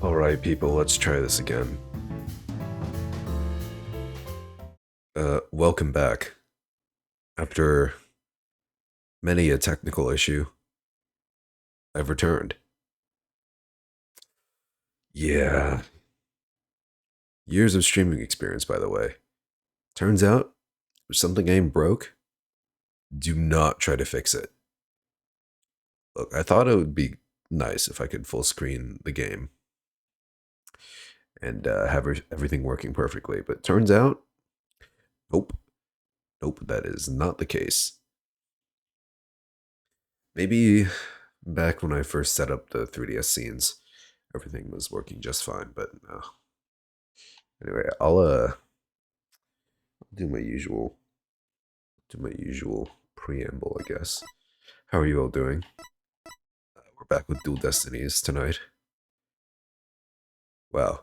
Alright, people, let's try this again. Welcome back. After many a technical issue, I've returned. Yeah. Years of streaming experience, by the way. Turns out, if something ain't broke, do not try to fix it. Look, I thought it would be nice if I could full screen the game and have everything working perfectly, but turns out, nope. Nope, that is not the case. Maybe back when I first set up the 3DS scenes, everything was working just fine, but no. Anyway, I'll do my usual preamble, I guess. How are you all doing? We're back with Dual Destinies tonight. Wow.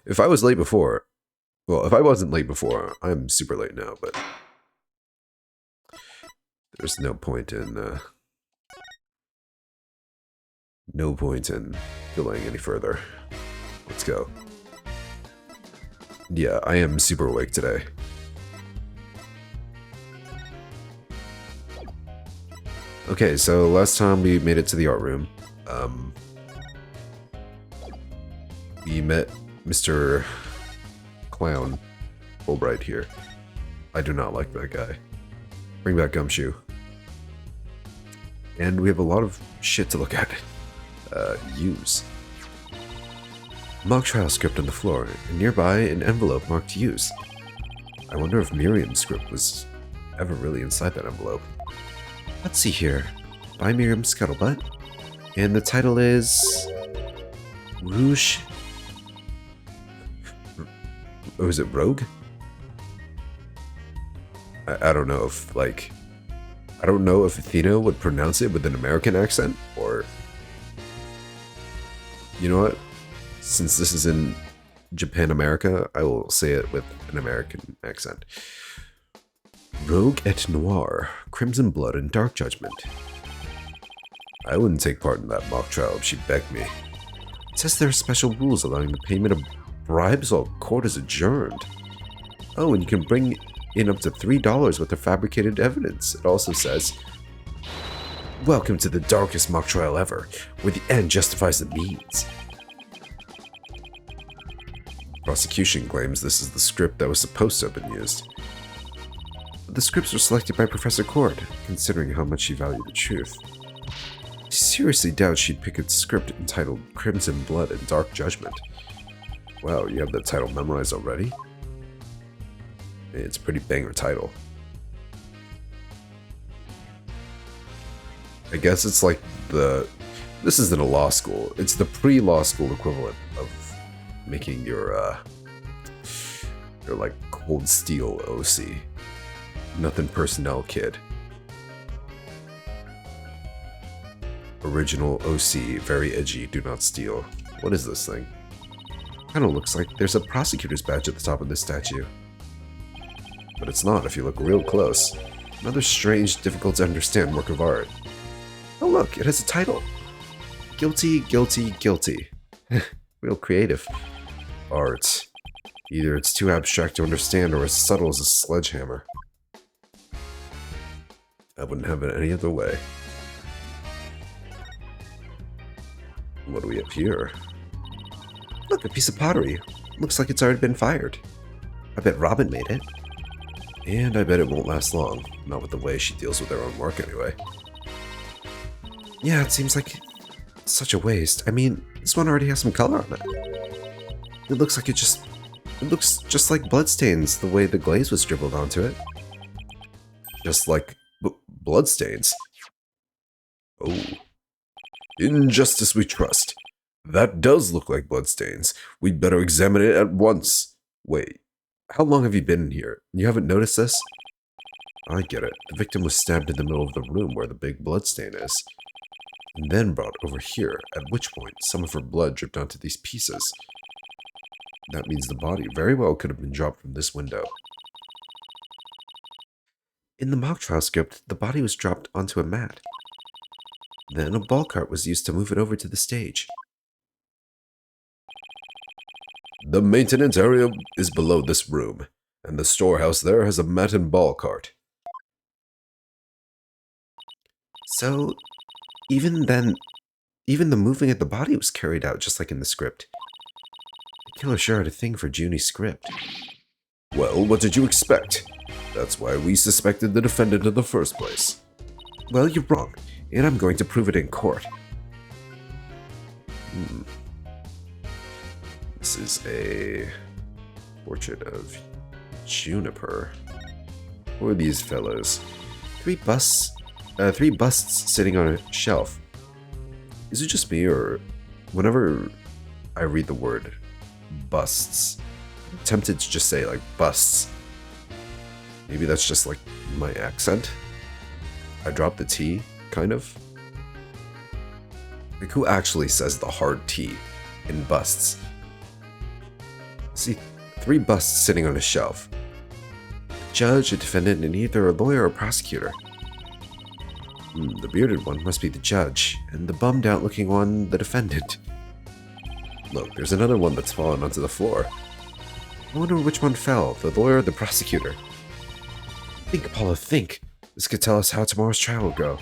If I was late before, well, if I wasn't late before, I'm super late now, but there's no point in delaying any further. Let's go. Yeah, I am super awake today. Okay, so last time we made it to the art room. We met Mr. Clown Wright here. I do not like that guy. Bring back Gumshoe. And we have a lot of shit to look at. Use. Mock trial script on the floor, and nearby an envelope marked use. I wonder if Miriam's script was ever really inside that envelope. Let's see here. By Miriam Scuttlebutt. And the title is... Rouge... Or is it Rogue? I don't know if, like... I don't know if Athena would pronounce it with an American accent, or... You know what? Since this is in Japan, America, I will say it with an American accent. Rogue et Noir, Crimson Blood and Dark Judgment. I wouldn't take part in that mock trial if she begged me. It says there are special rules allowing the payment of bribes while court is adjourned. Oh, and you can bring in up to $3 worth of fabricated evidence. It also says, welcome to the darkest mock trial ever, where the end justifies the means. Prosecution claims this is the script that was supposed to have been used. But the scripts were selected by Professor Cord, considering how much she valued the truth. I seriously doubt she'd pick a script entitled Crimson Blood and Dark Judgment. Wow, you have the title memorized already? It's a pretty banger title. I guess it's like this isn't a law school. It's the pre-law school equivalent of making your like Cold Steel OC. Nothing personnel kid. Original OC, very edgy, do not steal. What is this thing? Kinda looks like there's a prosecutor's badge at the top of this statue. But it's not if you look real close. Another strange, difficult to understand work of art. Oh look, it has a title. Guilty, guilty, guilty. Real creative. Art. Either it's too abstract to understand or as subtle as a sledgehammer. I wouldn't have it any other way. What do we have here? Look, a piece of pottery. Looks like it's already been fired. I bet Robin made it. And I bet it won't last long. Not with the way she deals with her own work anyway. Yeah, it seems like such a waste. I mean, this one already has some color on it. It looks just like bloodstains the way the glaze was dribbled onto it. Just like bloodstains. Oh. In justice we trust. That does look like bloodstains. We'd better examine it at once. Wait, how long have you been in here? You haven't noticed this? I get it. The victim was stabbed in the middle of the room where the big bloodstain is. And then brought over here, at which point some of her blood dripped onto these pieces. That means the body very well could have been dropped from this window. In the mock trial script, the body was dropped onto a mat. Then a ball cart was used to move it over to the stage. The maintenance area is below this room, and the storehouse there has a mat and ball cart. So, even then, even the moving of the body was carried out just like in the script. The killer sure had a thing for Junie's script. Well, what did you expect? That's why we suspected the defendant in the first place. Well, you're wrong, and I'm going to prove it in court. This is a portrait of Juniper. Who are these fellows? Three busts sitting on a shelf. Is it just me, or whenever I read the word busts, I'm tempted to just say like busts. Maybe that's just like my accent. I dropped the T, kind of. Like, who actually says the hard T in busts? See, three busts sitting on a shelf. A judge, a defendant, and either a lawyer or prosecutor. The bearded one must be the judge, and the bummed out looking one the defendant. Look, there's another one that's fallen onto the floor. I wonder which one fell, the lawyer or the prosecutor. Think, Apollo, think. This could tell us how tomorrow's trial will go.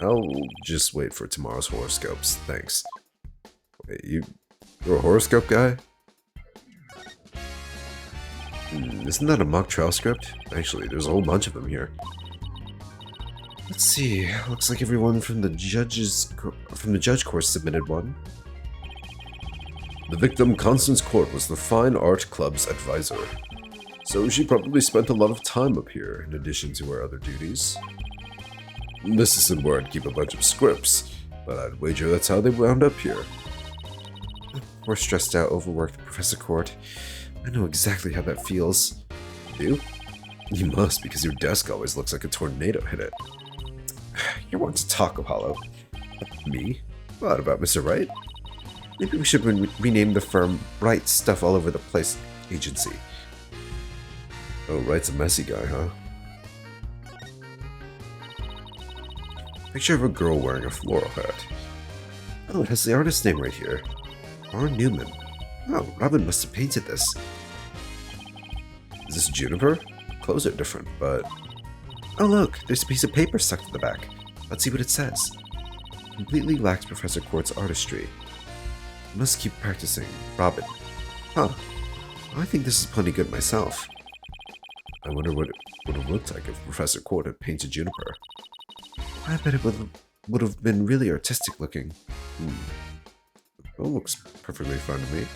I'll just wait for tomorrow's horoscopes, thanks. Wait, you're a horoscope guy? Isn't that a mock trial script? Actually, there's a whole bunch of them here. Let's see. Looks like everyone from the judge course submitted one. The victim, Constance Court, was the Fine Art Club's advisor. So she probably spent a lot of time up here, in addition to her other duties. This isn't where I'd keep a bunch of scripts, but I'd wager that's how they wound up here. Poor stressed out, overworked Professor Court. I know exactly how that feels. You? You must, because your desk always looks like a tornado hit it. You're one to talk, Apollo. Me? What about Mr. Wright? Maybe we should rename the firm Wright Stuff All Over the Place Agency. Oh, Wright's a messy guy, huh? Picture of a girl wearing a floral hat. Oh, it has the artist's name right here. R. Newman. Oh, Robin must have painted this. Is this Juniper? Clothes are different, but... Oh look, there's a piece of paper stuck to the back. Let's see what it says. Completely lacks Professor Court's artistry. Must keep practicing. Robin. Huh. I think this is plenty good myself. I wonder what it would have looked like if Professor Court had painted Juniper. I bet it would have been really artistic looking. Oh, looks perfectly fine to me.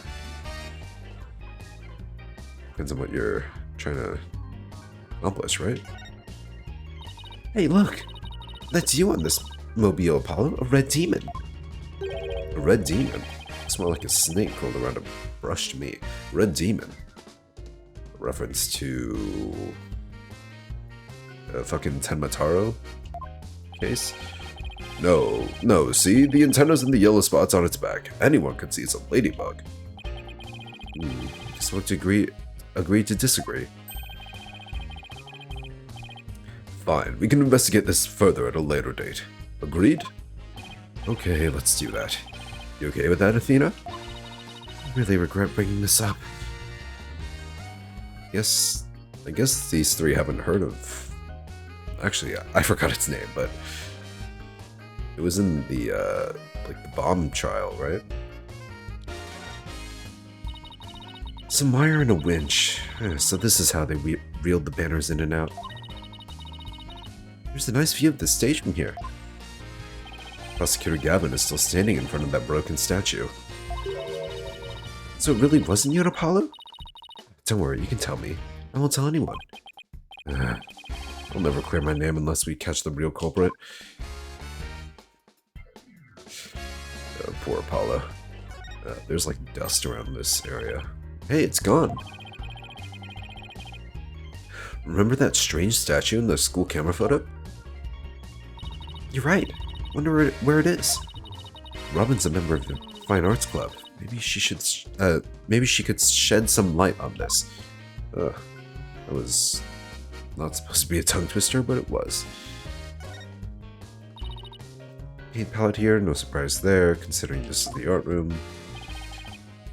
Depends on what you're trying to accomplish, right? Hey, look! That's you on this mobile, Apollo. A red demon. A red demon? It's more like a snake crawled around a brush to me. Red demon. A reference to... a fucking Tenmataro case? No, see? The antennas and the yellow spots on its back. Anyone could see it's a ladybug. Just want to agree to disagree. Fine, we can investigate this further at a later date. Agreed? Okay, let's do that. You okay with that, Athena? I really regret bringing this up. I guess these three haven't heard of... Actually, I forgot its name, but... It was in the, like, the bomb trial, right? Some wire and a winch. So this is how they reeled the banners in and out. There's a nice view of the stage from here. Prosecutor Gavin is still standing in front of that broken statue. So it really wasn't you and Apollo? Don't worry, you can tell me. I won't tell anyone. I'll never clear my name unless we catch the real culprit. Poor Apollo. There's like dust around this area. Hey, it's gone. Remember that strange statue in the school camera photo? You're right. Wonder where it is. Robin's a member of the Fine Arts Club. Maybe she could shed some light on this. That was not supposed to be a tongue twister, but it was. Paint palette here, no surprise there, considering this is the art room.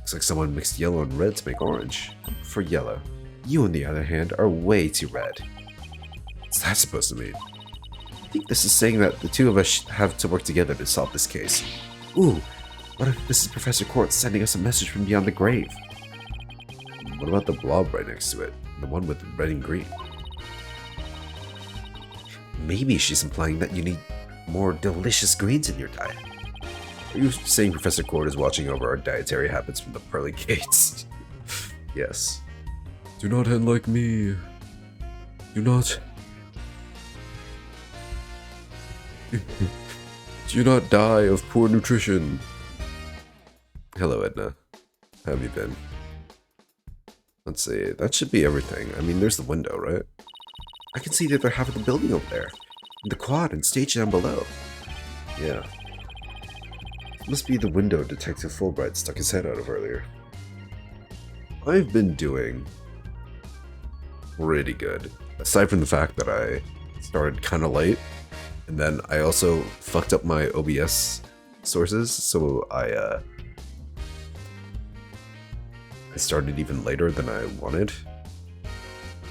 Looks like someone mixed yellow and red to make orange. For yellow. You, on the other hand, are way too red. What's that supposed to mean? I think this is saying that the two of us have to work together to solve this case. Ooh, what if this is Professor Court sending us a message from beyond the grave? What about the blob right next to it? The one with red and green? Maybe she's implying that you need more delicious greens in your diet. Are you saying Professor Court is watching over our dietary habits from the pearly gates? Yes. Do not end like me. Do not... Do not die of poor nutrition. Hello, Edna. How have you been? Let's see, that should be everything. I mean, there's the window, right? I can see the other half of the building over there. And the quad and stage down below. Yeah. Must be the window Detective Fulbright stuck his head out of earlier. I've been doing pretty good. Aside from the fact that I started kind of late. And then I also fucked up my OBS sources, so I started even later than I wanted.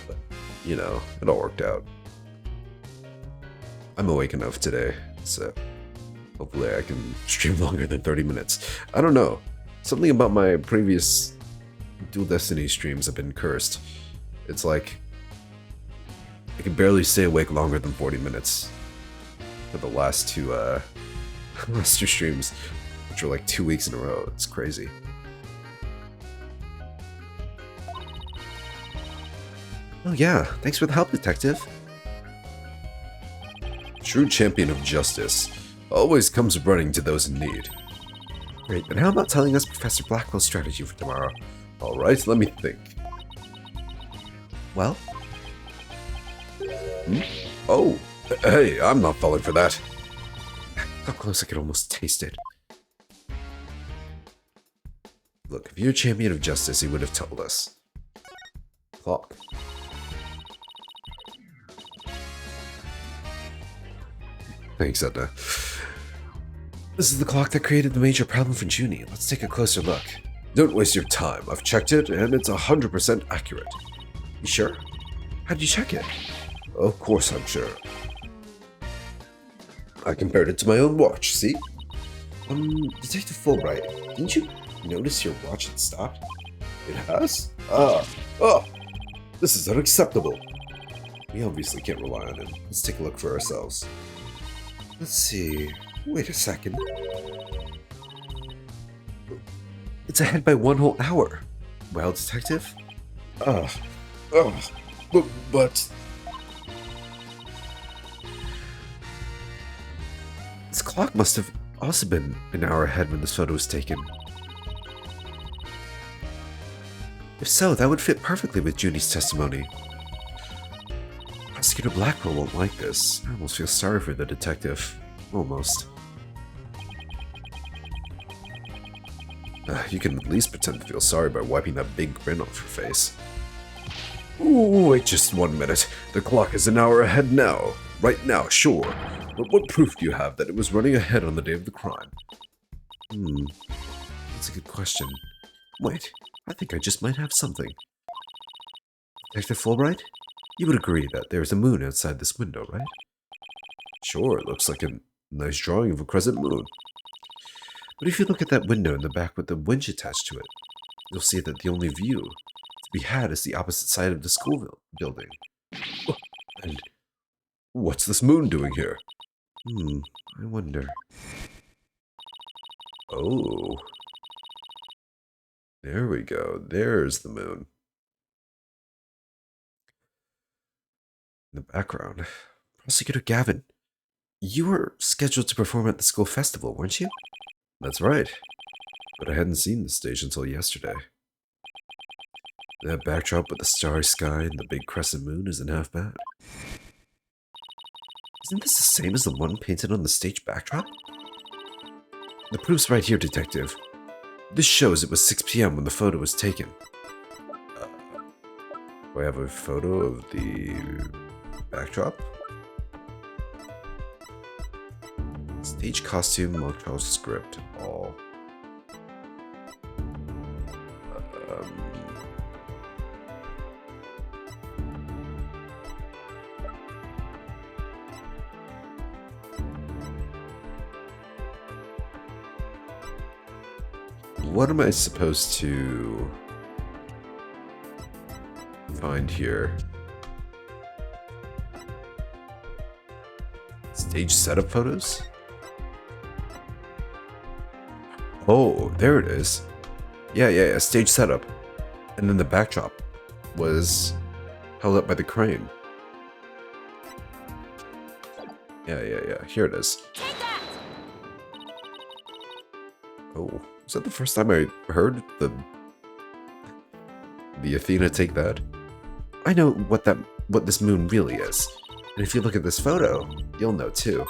But, you know, it all worked out. I'm awake enough today, so hopefully I can stream longer than 30 minutes. I don't know. Something about my previous Dual Destiny streams have been cursed. It's like I can barely stay awake longer than 40 minutes. For the last two streams, which are like 2 weeks in a row. It's crazy. Oh yeah, thanks for the help, Detective. True champion of justice always comes running to those in need. Great, then how about telling us Professor Blackwell's strategy for tomorrow? Alright, let me think. Well? Oh! Hey, I'm not falling for that. How close I could almost taste it. Look, if you're a champion of justice, he would have told us. Clock. Thanks, Edna. This is the clock that created the major problem for Junie. Let's take a closer look. Don't waste your time. I've checked it, and it's 100% accurate. You sure? How'd you check it? Of course I'm sure. I compared it to my own watch, see? Detective Fulbright, didn't you notice your watch had stopped? It has? This is unacceptable. We obviously can't rely on it. Let's take a look for ourselves. Let's see. Wait a second. It's ahead by 1 whole hour. Well, Detective? But... This clock must have also been an hour ahead when this photo was taken. If so, that would fit perfectly with Junie's testimony. Prosecutor Blackwell won't like this. I almost feel sorry for the detective. Almost. You can at least pretend to feel sorry by wiping that big grin off your face. Ooh, wait just 1 minute. The clock is an hour ahead now. Right now, sure. But what proof do you have that it was running ahead on the day of the crime? That's a good question. Wait, I think I just might have something. Detective Fulbright? You would agree that there's a moon outside this window, right? Sure, it looks like a nice drawing of a crescent moon. But if you look at that window in the back with the winch attached to it, you'll see that the only view to be had is the opposite side of the school building. And what's this moon doing here? I wonder. Oh. There we go. There's the moon. In the background. Prosecutor Gavin, you were scheduled to perform at the school festival, weren't you? That's right. But I hadn't seen the stage until yesterday. That backdrop with the starry sky and the big crescent moon isn't half bad. Isn't this the same as the one painted on the stage backdrop? The proof's right here, Detective. This shows it was 6 p.m. when the photo was taken. Do I have a photo of the backdrop? Stage costume, mock trial script, all. What am I supposed to find here? Stage setup photos? Oh, there it is. Yeah, stage setup. And then the backdrop was held up by the crane. Yeah, here it is. Oh, is that the first time I heard the Athena take that? I know what this moon really is. And if you look at this photo, you'll know too.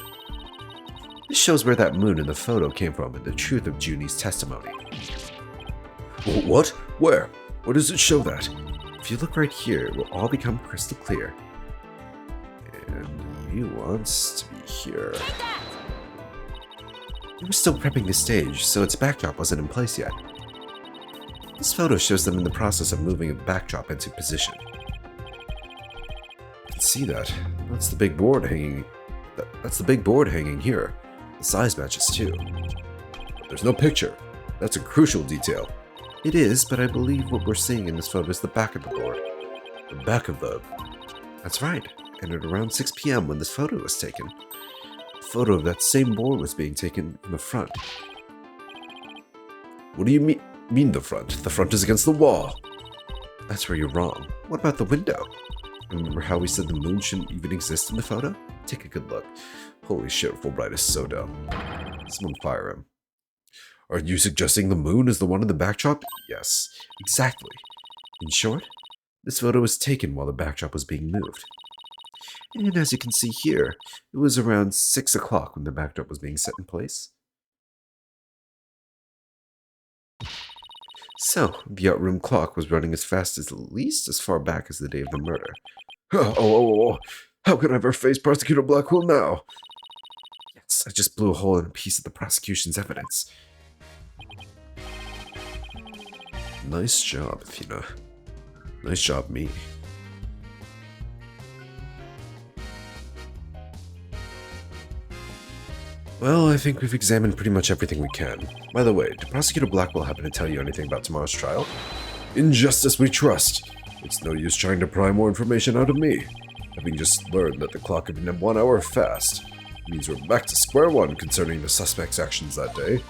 This shows where that moon in the photo came from and the truth of Junie's testimony. What? Where? Where does it show that? If you look right here, it will all become crystal clear. And he wants to be here. They were still prepping the stage, so its backdrop wasn't in place yet. This photo shows them in the process of moving a backdrop into position. I can see that. That's the big board hanging. That's the big board hanging here. The size matches too. But there's no picture. That's a crucial detail. It is, but I believe what we're seeing in this photo is the back of the board. The back of the... That's right. And at around 6 p.m. when this photo was taken, a photo of that same board was being taken from the front. What do you mean the front? The front is against the wall. That's where you're wrong. What about the window? Remember how we said the moon shouldn't even exist in the photo? Take a good look. Holy shit, Fulbright is so dumb. Someone fire him. Are you suggesting the moon is the one in the backdrop? Yes, exactly. In short, this photo was taken while the backdrop was being moved. And as you can see here, it was around 6 o'clock when the backdrop was being set in place. So, the outroom clock was running as fast as at least as far back as the day of the murder. Oh. How can I ever face Prosecutor Blackwell now? Yes, I just blew a hole in a piece of the prosecution's evidence. Nice job, Athena. Nice job, me. Well, I think we've examined pretty much everything we can. By the way, did Prosecutor Blackwell happen to tell you anything about tomorrow's trial? In justice we trust. It's no use trying to pry more information out of me. Having just learned that the clock had been 1 hour fast, means we're back to square one concerning the suspect's actions that day.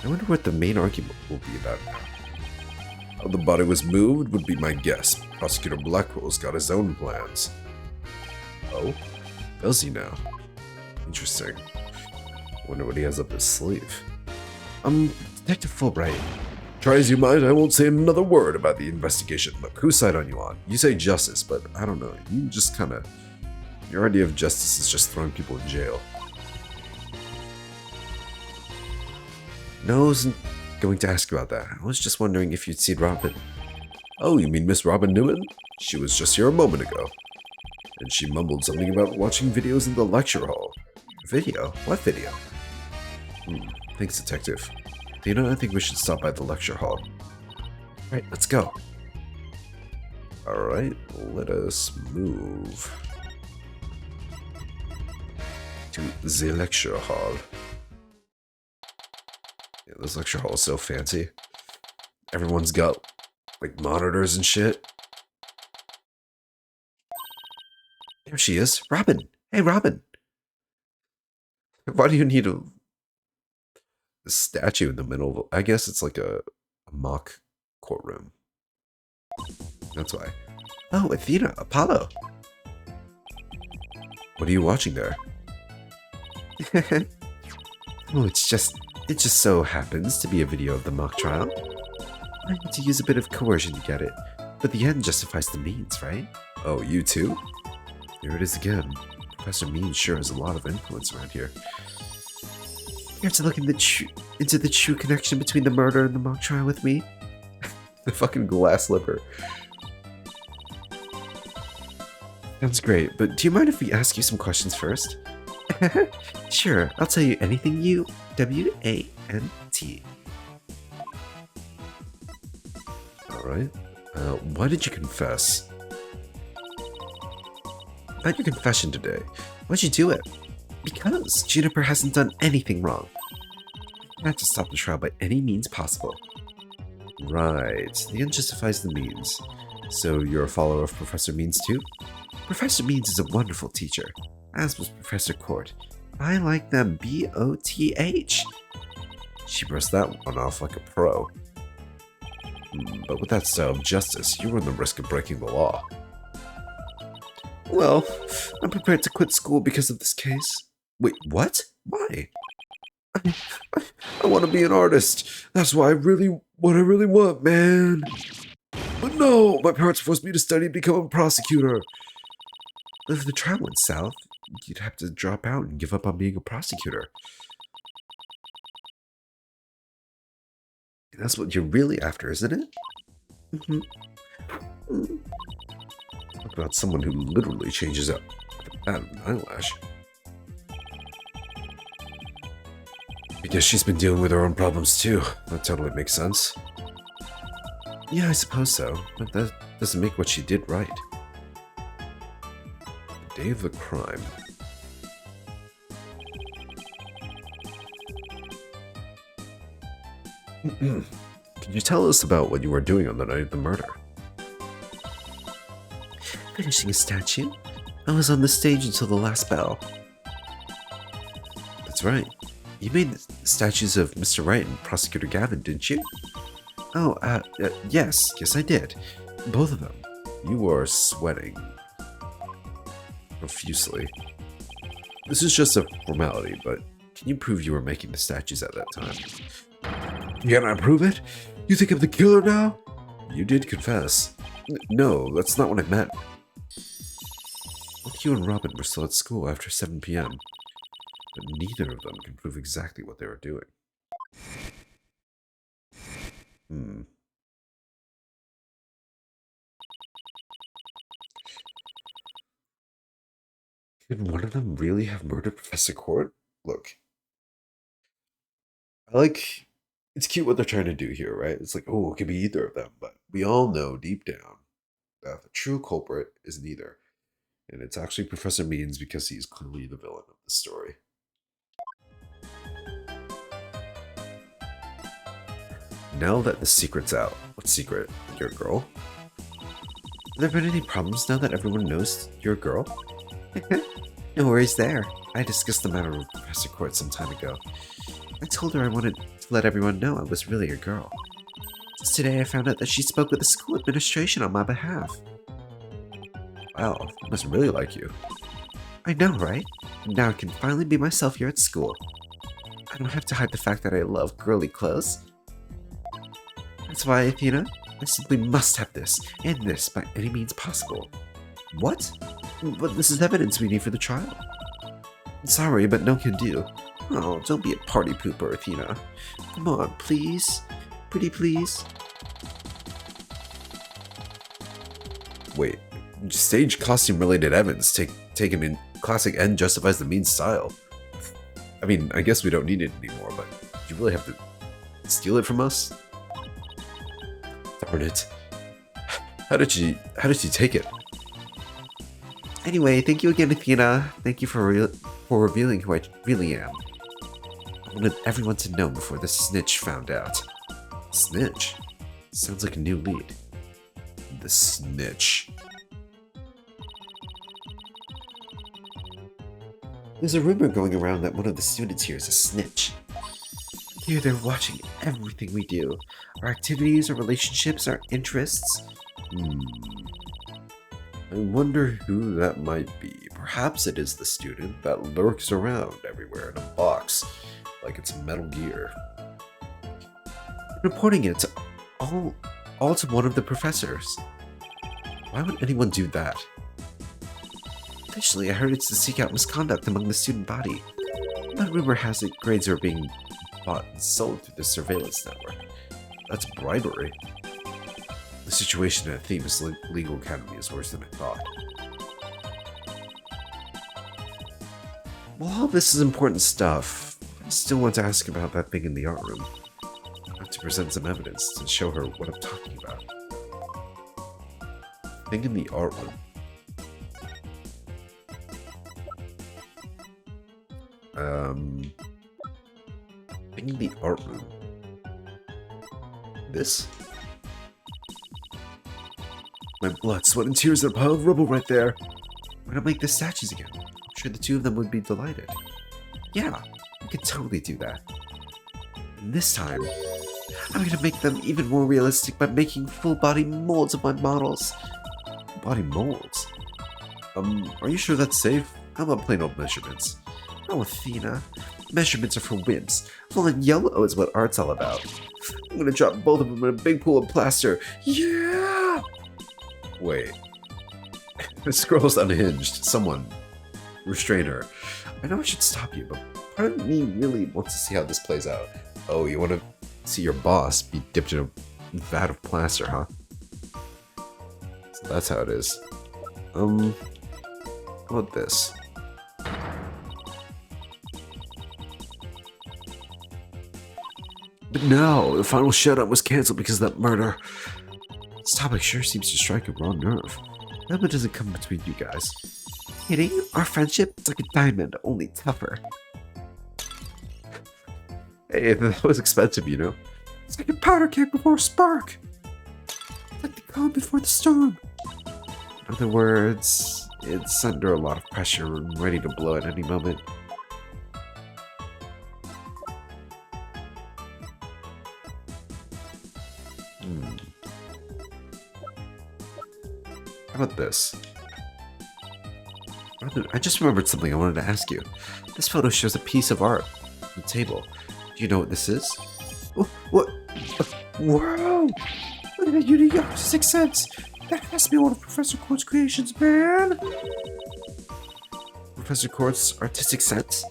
I wonder what the main argument will be about now. How the body was moved would be my guess. Prosecutor Blackwell's got his own plans. Oh? Does he now? Interesting. Wonder what he has up his sleeve. Detective Fulbright. Try as you might, I won't say another word about the investigation. Look, whose side are you on? You say justice, but I don't know. You just kinda... Your idea of justice is just throwing people in jail. No, I wasn't going to ask about that. I was just wondering if you'd seen Robin. Oh, you mean Miss Robin Newman? She was just here a moment ago. And she mumbled something about watching videos in the lecture hall. Video? What video? Thanks, Detective. I think we should stop by the lecture hall. Alright, let's go. Alright, let us move to the lecture hall. Yeah, this lecture hall is so fancy. Everyone's got, like, monitors and shit. There she is. Robin! Hey, Robin! Why do you need a statue in the middle of... I guess it's like a mock courtroom. That's why. Oh, Athena, Apollo. What are you watching there? Oh, it just so happens to be a video of the mock trial. I had to use a bit of coercion to get it, but the end justifies the means, right? Oh, you too? Here it is again. Professor Mean sure has a lot of influence around here. Care to look into the true connection between the murder and the mock trial with me? The fucking glass slipper. Sounds great, but do you mind if we ask you some questions first? Sure, I'll tell you anything you... W-A-N-T. Alright. Why did you confess? About your confession today. Why'd you do it? Because Juniper hasn't done anything wrong. I had to stop the trial by any means possible. Right. The end justifies the means. So you're a follower of Professor Means too? Professor Means is a wonderful teacher, as was Professor Court. I like them B-O-T-H. She brushed that one off like a pro. But with that style of justice, you run the risk of breaking the law. Well, I'm prepared to quit school because of this case. Wait, what? Why? I want to be an artist. That's what I really want, man. But no, my parents forced me to study and become a prosecutor. If the trial went south, you'd have to drop out and give up on being a prosecutor. That's what you're really after, isn't it? Talk about someone who literally changes up at an eyelash. I guess she's been dealing with her own problems too. That totally makes sense. Yeah, I suppose so, but that doesn't make what she did right. The day of the crime. Can you tell us about what you were doing on the night of the murder? Finishing a statue. I was on the stage until the last bell. That's right. You made the statues of Mr. Wright and Prosecutor Gavin, didn't you? Oh, yes. Yes, I did. Both of them. You were sweating profusely. This is just a formality, but can you prove you were making the statues at that time? Can I prove it? You think I'm the killer now? You did confess. No, that's not what I meant. Both you and Robin were still at school after 7 p.m., but neither of them can prove exactly what they were doing. Could one of them really have murdered Professor Court? Look, it's cute what they're trying to do here, right? It's like, oh, it could be either of them, but we all know deep down that the true culprit is neither. And it's actually Professor Means because he's clearly the villain of the story. Now that the secret's out, what secret? You're a girl? Have there been any problems now that everyone knows you're a girl? No worries there. I discussed the matter with Professor Court some time ago. I told her I wanted to let everyone know I was really a girl. Just today I found out that she spoke with the school administration on my behalf. Wow, I must really like you. I know, right? Now I can finally be myself here at school. I don't have to hide the fact that I love girly clothes. That's why, Athena, I simply must have this, and this, by any means possible. What? But this is evidence we need for the trial. Sorry, but no can do. Oh, don't be a party pooper, Athena. Come on, please. Pretty please. Wait, stage costume related evidence taken in classic N justifies the mean style. I mean, I guess we don't need it anymore, but do you really have to steal it from us? Darn it. How did you take it? Anyway, thank you again, Athena. Thank you for revealing who I really am. I wanted everyone to know before the snitch found out. Snitch? Sounds like a new lead. The snitch. There's a rumor going around that one of the students here is a snitch. Here they're watching everything we do. Our activities, our relationships, our interests. I wonder who that might be. Perhaps it is the student that lurks around everywhere in a box, like it's Metal Gear. Reporting it all to one of the professors. Why would anyone do that? Officially, I heard it's to seek out misconduct among the student body. But rumor has it grades are being bought and sold through the surveillance network. That's bribery. The situation at Themis Legal Academy is worse than I thought. Well, all this is important stuff. I still want to ask about that thing in the art room. to present some evidence to show her what I'm talking about. Thing in the art room. Thing in the art room. This? My blood, sweat, and tears are a pile of rubble right there. We're gonna make the statues again. I'm sure the two of them would be delighted. Yeah, we could totally do that. And this time, I'm gonna make them even more realistic by making full-body molds of my models. Body molds? Are you sure that's safe? How about plain old measurements? Oh, Athena. Measurements are for wimps. Full and yellow is what art's all about. I'm gonna drop both of them in a big pool of plaster. Yeah! Wait. This girl's unhinged. Someone restrain her. I know I should stop you, but part of me really wants to see how this plays out. Oh, you want to see your boss be dipped in a vat of plaster, huh? So that's how it is. How about this? But no, the final showdown was cancelled because of that murder. This topic sure seems to strike a raw nerve. Emma doesn't come between you guys. Kidding? Our friendship is like a diamond, only tougher. Hey, that was expensive, you know? It's like a powder keg before a spark. It's like the calm before the storm. In other words, it's under a lot of pressure and ready to blow at any moment. How about this? I just remembered something I wanted to ask you. This photo shows a piece of art on the table. Do you know what this is? Oh, what? Whoa! Look at that unique artistic sense! That has to be one of Professor Quart's creations, man! Professor Quart's artistic sense?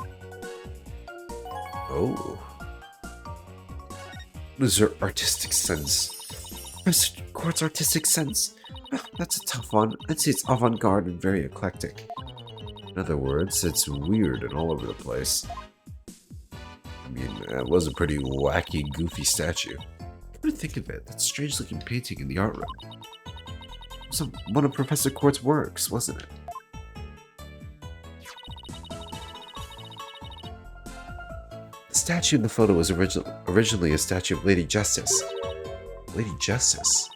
Oh. What is her artistic sense? Professor Quart's artistic sense? That's a tough one. I'd say it's avant-garde and very eclectic. In other words, it's weird and all over the place. I mean, that was a pretty wacky, goofy statue. Come to think of it, that strange-looking painting in the art room. It was one of Professor Quart's works, wasn't it? The statue in the photo was originally a statue of Lady Justice. Lady Justice?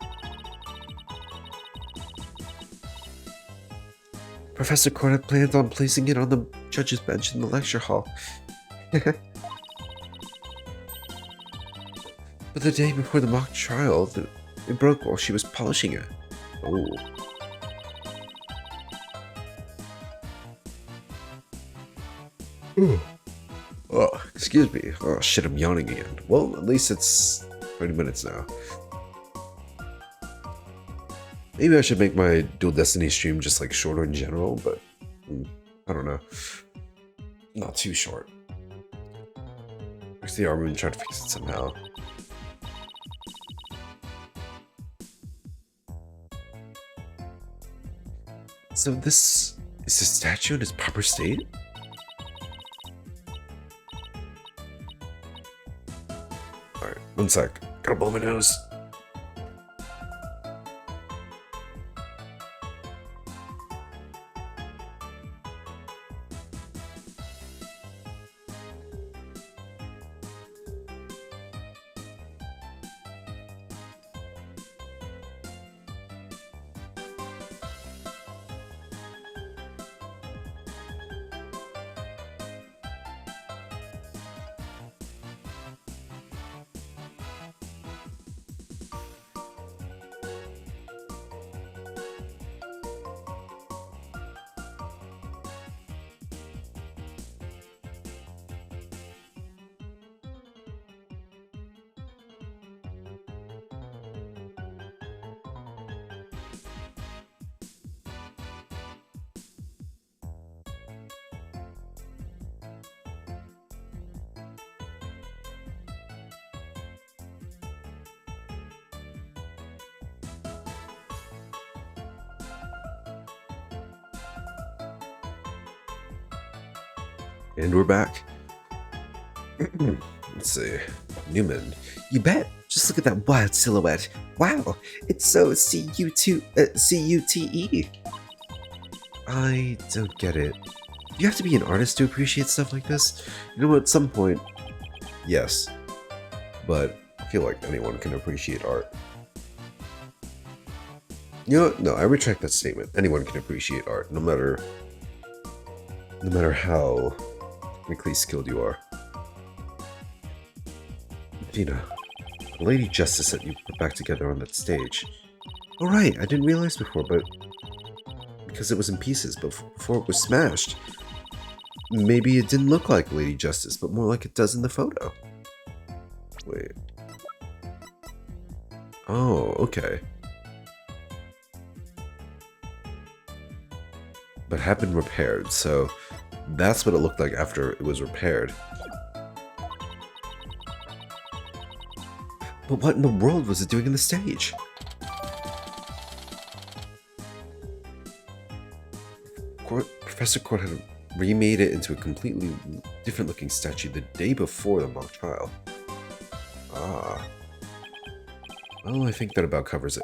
Professor Quart had planned on placing it on the judge's bench in the lecture hall. But the day before the mock trial, it broke while she was polishing it. Oh. Oh, excuse me. Oh shit, I'm yawning again. Well, at least it's 20 minutes now. Maybe I should make my Dual Destiny stream just like shorter in general, but I don't know. Not too short. Actually, I'm gonna try to fix it somehow. So this is the statue in its proper state? Alright, one sec. Gotta blow my nose. And we're back. Let's see. Newman. You bet. Just look at that wild silhouette. Wow, it's so C-U-T-E. I don't get it. You have to be an artist to appreciate stuff like this? You know, at some point, yes. But I feel like anyone can appreciate art. You know what? No, I retract that statement. Anyone can appreciate art, no matter how technically skilled you are. Gina, the Lady Justice that you put back together on that stage. Oh right, I didn't realize before, but because it was in pieces, but before it was smashed, maybe it didn't look like Lady Justice, but more like it does in the photo. Wait. Oh, okay. But had been repaired, so that's what it looked like after it was repaired. But what in the world was it doing on the stage? Professor Court had remade it into a completely different looking statue the day before the mock trial. Ah. Well, I think that about covers it.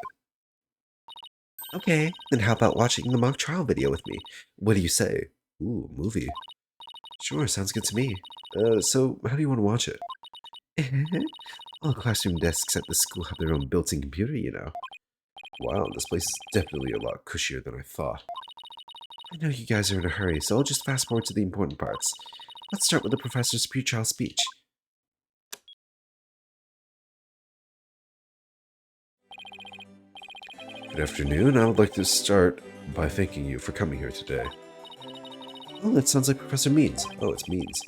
Okay, then how about watching the mock trial video with me? What do you say? Ooh, movie. Sure, sounds good to me. So how do you want to watch it? All the classroom desks at the school have their own built-in computer, you know. Wow, this place is definitely a lot cushier than I thought. I know you guys are in a hurry, so I'll just fast forward to the important parts. Let's start with the professor's pre-trial speech. Good afternoon. I would like to start by thanking you for coming here today. Oh, that sounds like Professor Means. Oh, it's Means.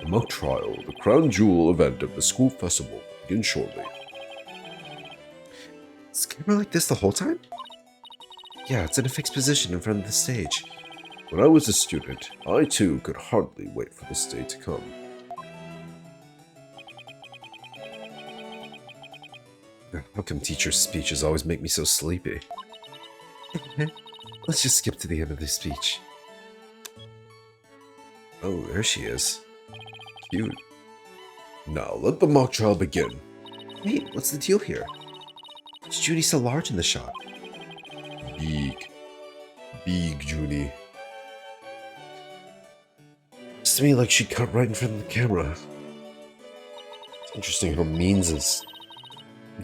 The mock trial, the crown jewel event of the school festival, begins shortly. Is the camera like this the whole time? Yeah, it's in a fixed position in front of the stage. When I was a student, I too could hardly wait for this day to come. How come teachers' speeches always make me so sleepy? Let's just skip to the end of the speech. Oh, there she is. Cute. Now, let the mock trial begin. Wait, what's the deal here? Is Judy so large in the shot? Big. Big Judy. It's to me like she cut right in front of the camera. It's interesting how Means is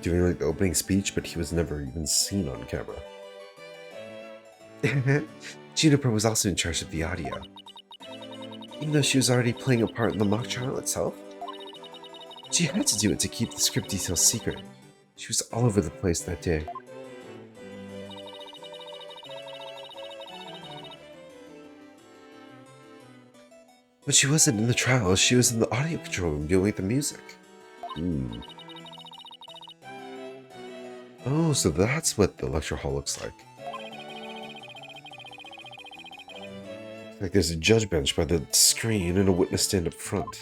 doing like the opening speech, but he was never even seen on camera. Juniper was also in charge of the audio. Even though she was already playing a part in the mock trial itself, she had to do it to keep the script details secret. She was all over the place that day. But she wasn't in the trial, she was in the audio control room dealing with the music. Oh, so that's what the lecture hall looks like. Like there's a judge bench by the screen and a witness stand up front.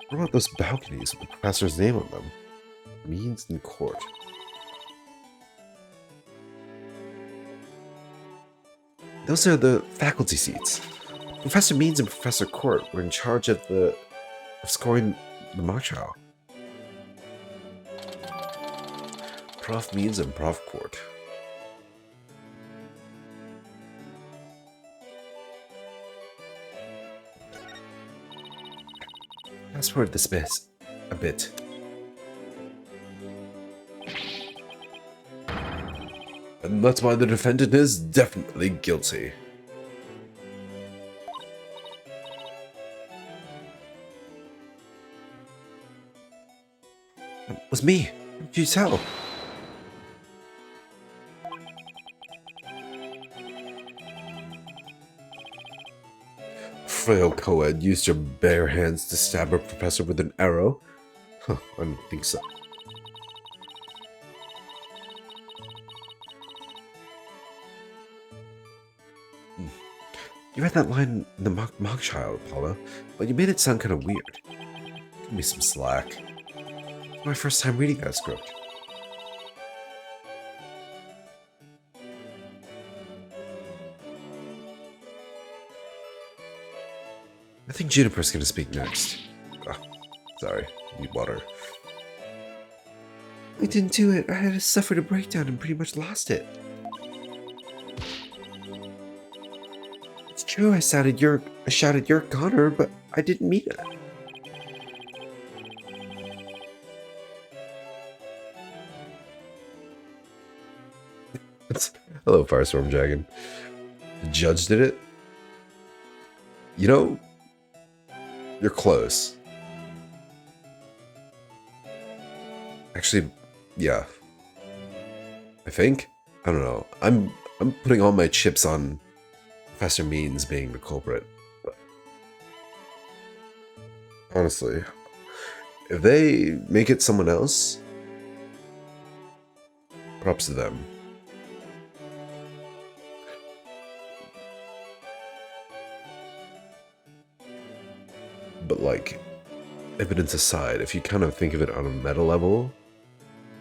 What about those balconies with the professor's name on them? Means in court. Those are the faculty seats. Professor Means and Professor Court were in charge of scoring the mock trial. Prof Means and Prof Court. Fast forward this a bit. And that's why the defendant is definitely guilty. It was me. How did you tell? Frail co-ed used your bare hands to stab a professor with an arrow? Huh, I don't think so. You read that line in the mock trial, Apollo, but you made it sound kind of weird. Give me some slack. It's my first time reading that script. I think Juniper's gonna speak next. Oh, sorry, need water. I didn't do it. I had suffered a breakdown and pretty much lost it. It's true, I shouted your Connor, but I didn't mean it. Hello, Firestorm Dragon. The judge did it? You know, you're close. Actually, yeah. I think? I don't know. I'm putting all my chips on Professor Means being the culprit. But honestly, if they make it someone else, props to them. But like, evidence aside, if you kind of think of it on a meta level,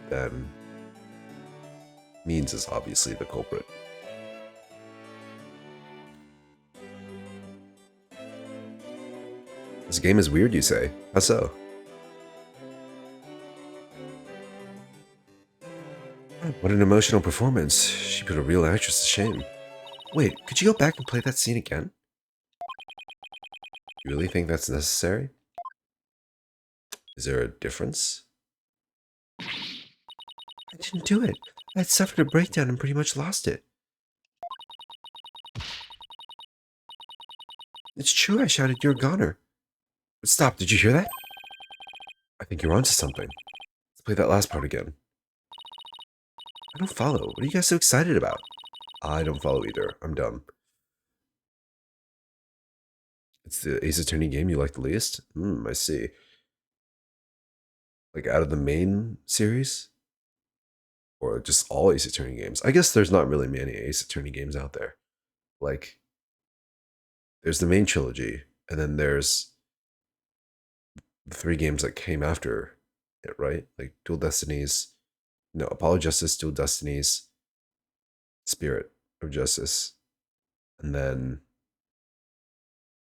then Means is obviously the culprit. This game is weird, you say? How so? What an emotional performance. She put a real actress to shame. Wait, could you go back and play that scene again? You really think that's necessary? Is there a difference? I didn't do it. I had suffered a breakdown and pretty much lost it. It's true, I shouted you're a goner. But stop, did you hear that? I think you're onto something. Let's play that last part again. I don't follow. What are you guys so excited about? I don't follow either. I'm dumb. It's the Ace Attorney game you like the least? I see. Like out of the main series? Or just all Ace Attorney games? I guess there's not really many Ace Attorney games out there. Like, there's the main trilogy, and then there's the 3 games that came after it, right? Like Dual Destinies, no, Apollo Justice, Dual Destinies, Spirit of Justice, and then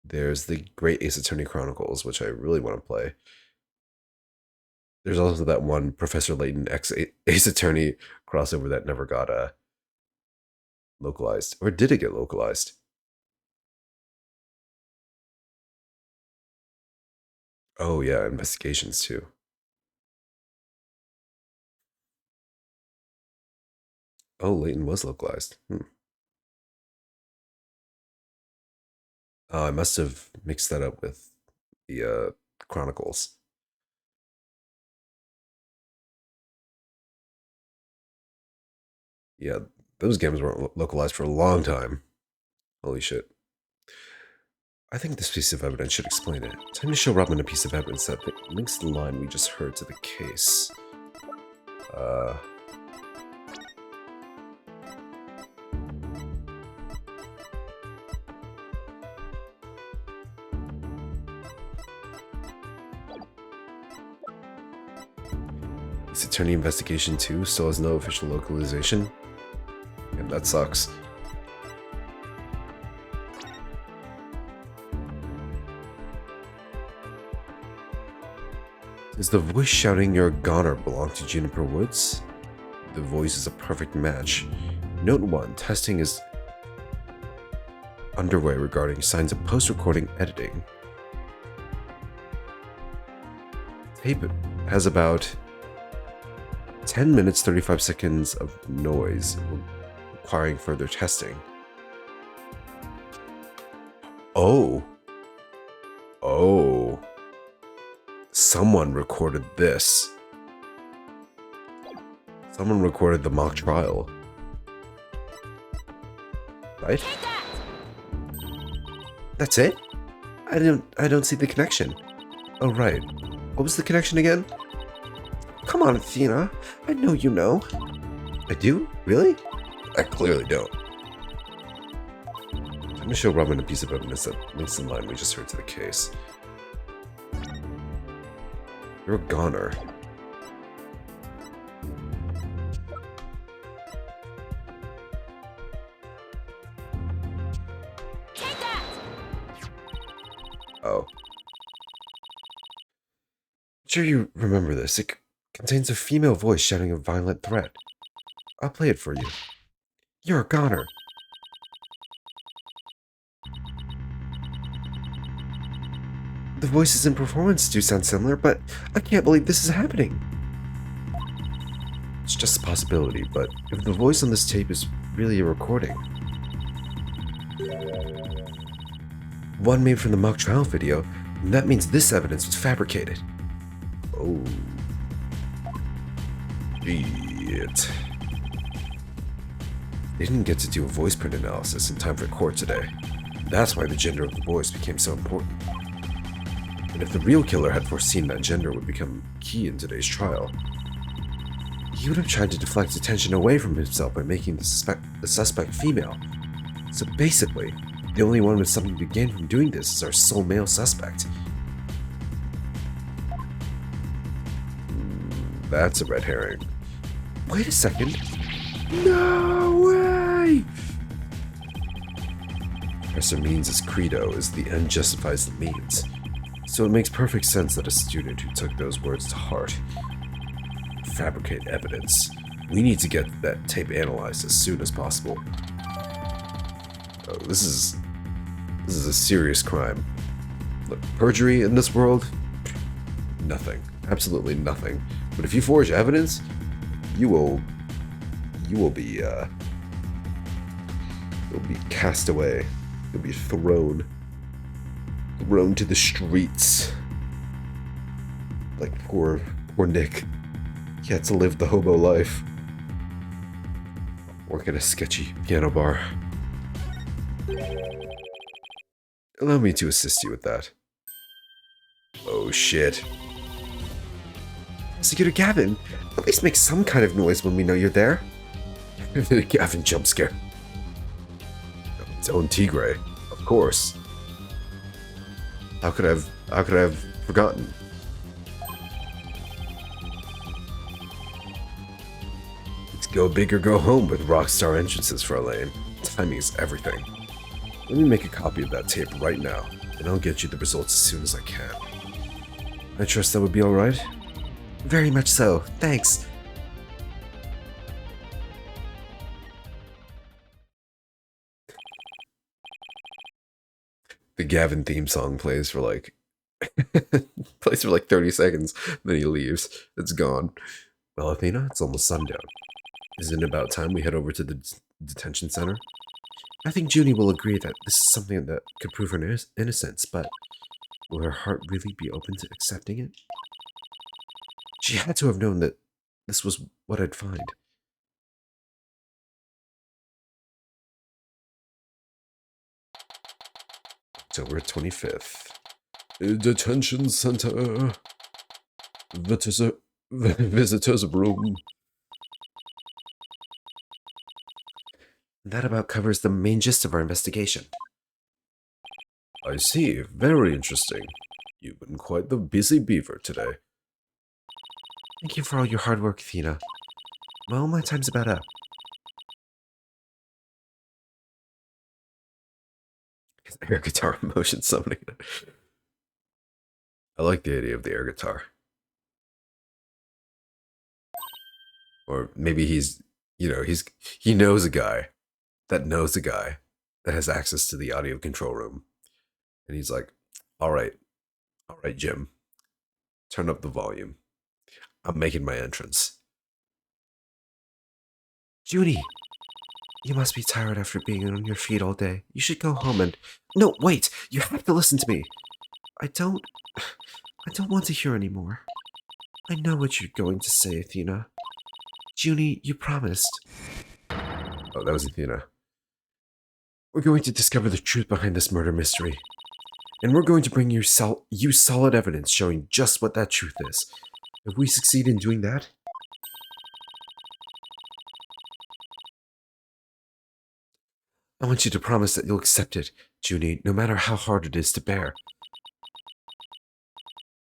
there's the Great Ace Attorney Chronicles, which I really want to play. There's also that one Professor Layton X Ace Attorney crossover that never got localized. Or did it get localized? Oh yeah, investigations too. Oh, Layton was localized. Oh, I must have mixed that up with the Chronicles. Yeah, those games weren't localized for a long time. Holy shit. I think this piece of evidence should explain it. Time to show Robin a piece of evidence that links the line we just heard to the case. This attorney investigation 2 still has no official localization. And that sucks. Does the voice shouting you're a goner belong to Juniper Woods? The voice is a perfect match. Note 1, testing is underway regarding signs of post-recording editing. Tape has about 10 minutes 35 seconds of noise, requiring further testing. Oh. Someone recorded this. Someone recorded the mock trial. Right? That's it? I don't see the connection. Oh right. What was the connection again? Come on, Athena. I know you know. I do? Really? I clearly don't. I'm gonna show Robin a piece of evidence that links the line we just heard to the case. You're a goner. Oh. I'm sure you remember this. It Contains a female voice shouting a violent threat. I'll play it for you. You're a goner. The voices and performance do sound similar, but I can't believe this is happening. It's just a possibility, but if the voice on this tape is really a recording, one made from the mock trial video, that means this evidence was fabricated. Oh. Shit. They didn't get to do a voice print analysis in time for court today. That's why the gender of the voice became so important. And if the real killer had foreseen that gender would become key in today's trial, he would have tried to deflect attention away from himself by making the suspect female. So basically, the only one with something to gain from doing this is our sole male suspect. That's a red herring. Wait a second. No way! Professor Means' credo is the end justifies the means. So it makes perfect sense that a student who took those words to heart would fabricate evidence. We need to get that tape analyzed as soon as possible. Oh, this is a serious crime. Look, perjury in this world? Nothing. Absolutely nothing. But if you forge evidence, you will be you'll be cast away. You'll be thrown to the streets. Like poor Nick. He had to live the hobo life. Work at a sketchy piano bar. Allow me to assist you with that. Oh shit. Prosecutor Gavin, at least make some kind of noise when we know you're there. Gavin jump scare. Its own Tigray, of course. How could I have forgotten? Let's go big or go home with rockstar entrances for Elaine. Timing is everything. Let me make a copy of that tape right now, and I'll get you the results as soon as I can. I trust that would be alright? Very much so, thanks. The Gavin theme song plays for like 30 seconds, then he leaves. It's gone. Well, Athena, it's almost sundown. Isn't it about time we head over to the detention center? I think Junie will agree that this is something that could prove her innocence, but will her heart really be open to accepting it? She had to have known that this was what I'd find. October 25th. Detention center. Visitor's room. That about covers the main gist of our investigation. I see. Very interesting. You've been quite the busy beaver today. Thank you for all your hard work, Athena. Well, my time's about up. His air guitar motion summoning. I like the idea of the air guitar. Or maybe he's, he knows a guy that knows a guy that has access to the audio control room. And he's like, all right, Jim, turn up the volume. I'm making my entrance. Judy, you must be tired after being on your feet all day. You should go home and... No, wait! You have to listen to me! I don't want to hear anymore. I know what you're going to say, Athena. Junie, you promised. Oh, that was Athena. We're going to discover the truth behind this murder mystery. And we're going to bring you solid evidence showing just what that truth is. If we succeed in doing that, I want you to promise that you'll accept it, Junie, no matter how hard it is to bear.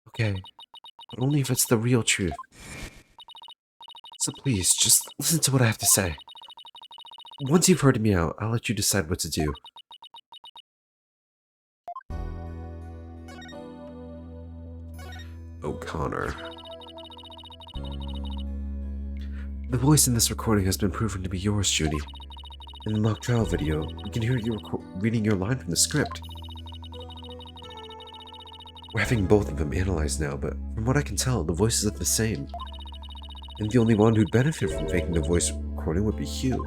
Okay, but only if it's the real truth. So please, just listen to what I have to say. Once you've heard me out, I'll let you decide what to do. O'Connor. The voice in this recording has been proven to be yours, Junie. In the mock trial video, we can hear you reading your line from the script. We're having both of them analyzed now, but from what I can tell, the voices are the same. And the only one who'd benefit from faking the voice recording would be Hugh.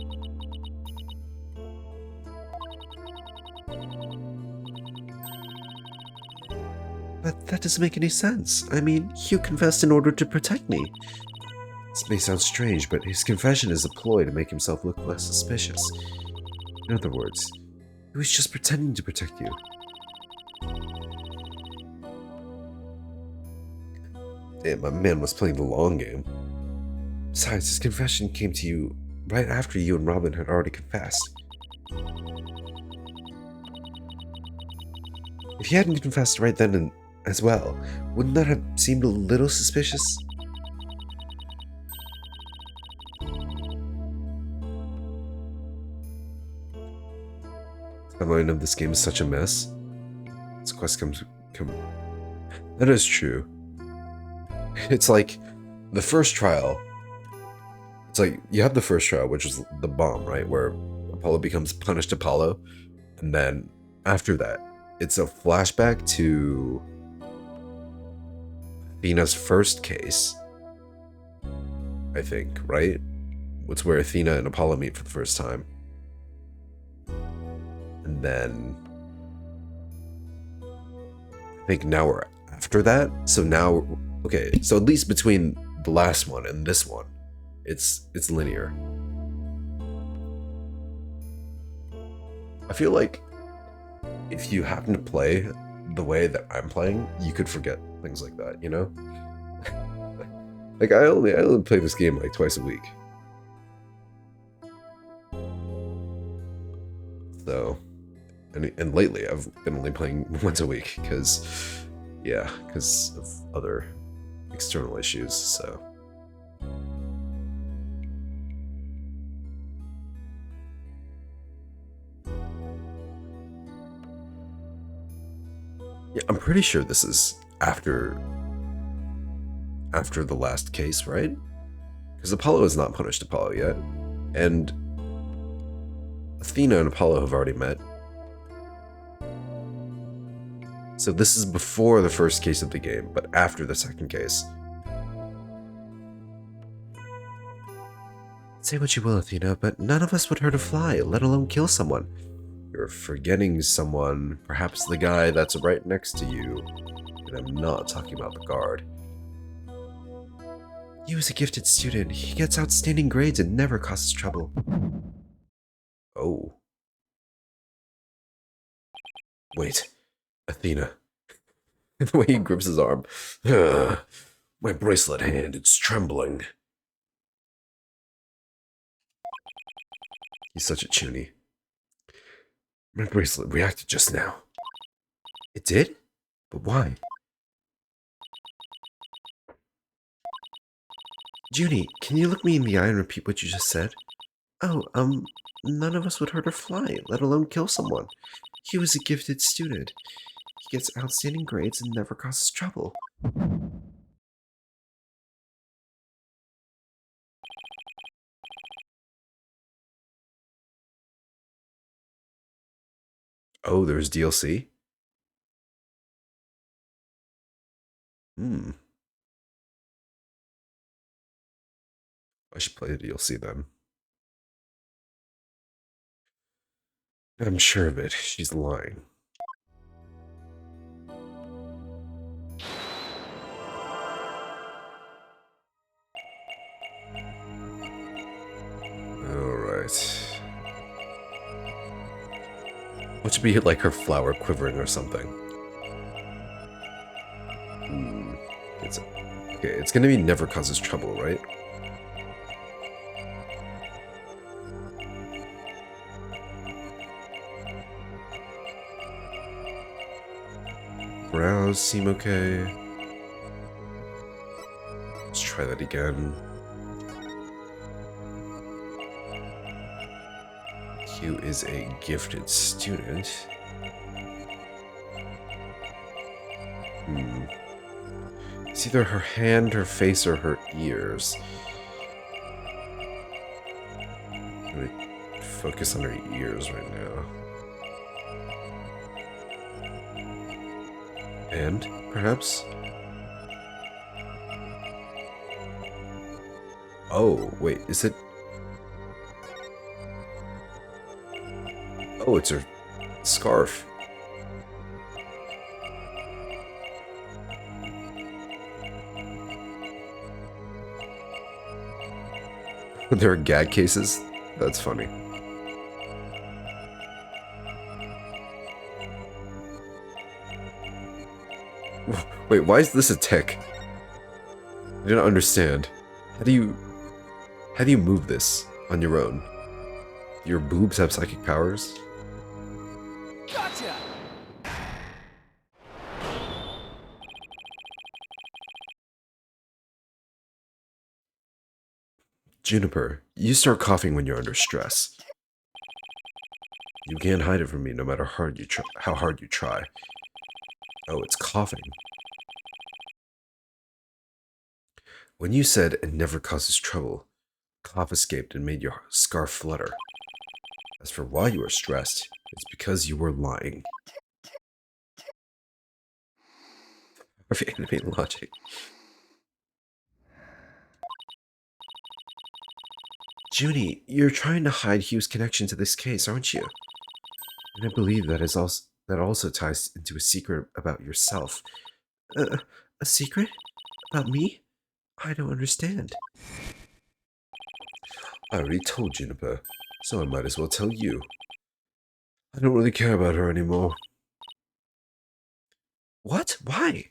But that doesn't make any sense. I mean, Hugh confessed in order to protect me. This may sound strange, but his confession is a ploy to make himself look less suspicious. In other words, he was just pretending to protect you. Damn, my man was playing the long game. Besides, his confession came to you right after you and Robin had already confessed. If he hadn't confessed right then as well, wouldn't that have seemed a little suspicious? The timeline of this game is such a mess. This quest comes. That is true. It's like the first trial. It's like you have the first trial, which is the bomb, right? Where Apollo becomes punished Apollo. And then after that, it's a flashback to Athena's first case. I think, right? It's where Athena and Apollo meet for the first time. And then I think now we're after that. So now, okay, so at least between the last one and this one, it's linear. I feel like if you happen to play the way that I'm playing, you could forget things like that, you know? Like I only play this game like twice a week. So, and lately I've been only playing once a week because of other external issues, so. Yeah, I'm pretty sure this is after the last case, right? Because Apollo has not punished Apollo yet, and Athena and Apollo have already met. So this is before the first case of the game, but after the second case. Say what you will, Athena, but none of us would hurt a fly, let alone kill someone. You're forgetting someone, perhaps the guy that's right next to you. And I'm not talking about the guard. He was a gifted student. He gets outstanding grades and never causes trouble. Oh. Wait. Athena. The way he grips his arm. My bracelet hand, it's trembling. He's such a chuny. My bracelet reacted just now. It did? But why? Junie, can you look me in the eye and repeat what you just said? Oh, none of us would hurt or fly, let alone kill someone. He was a gifted student. He gets outstanding grades and never causes trouble. Oh, there's DLC? I should play the DLC then. I'm sure of it. She's lying. Alright. What should be like her flower quivering or something? It's gonna be never causes trouble, right? Brows seem okay. Let's try that again. Q is a gifted student. It's either her hand, her face, or her ears. Really focus on her ears right now. And, perhaps? Oh, wait, is it? Oh, it's her scarf. There are gag cases? That's funny. Wait, why is this a tick? I don't understand. How do you... How do you move this on your own? Your boobs have psychic powers? Gotcha! Juniper, you start coughing when you're under stress. You can't hide it from me no matter how hard you try. Oh, it's coughing. When you said it never causes trouble, cough escaped and made your scarf flutter. As for why you were stressed, it's because you were lying. Of anime logic. Junie, you're trying to hide Hugh's connection to this case, aren't you? And I believe that also ties into a secret about yourself. A secret? About me? I don't understand. I already told Juniper, so I might as well tell you. I don't really care about her anymore. What? Why?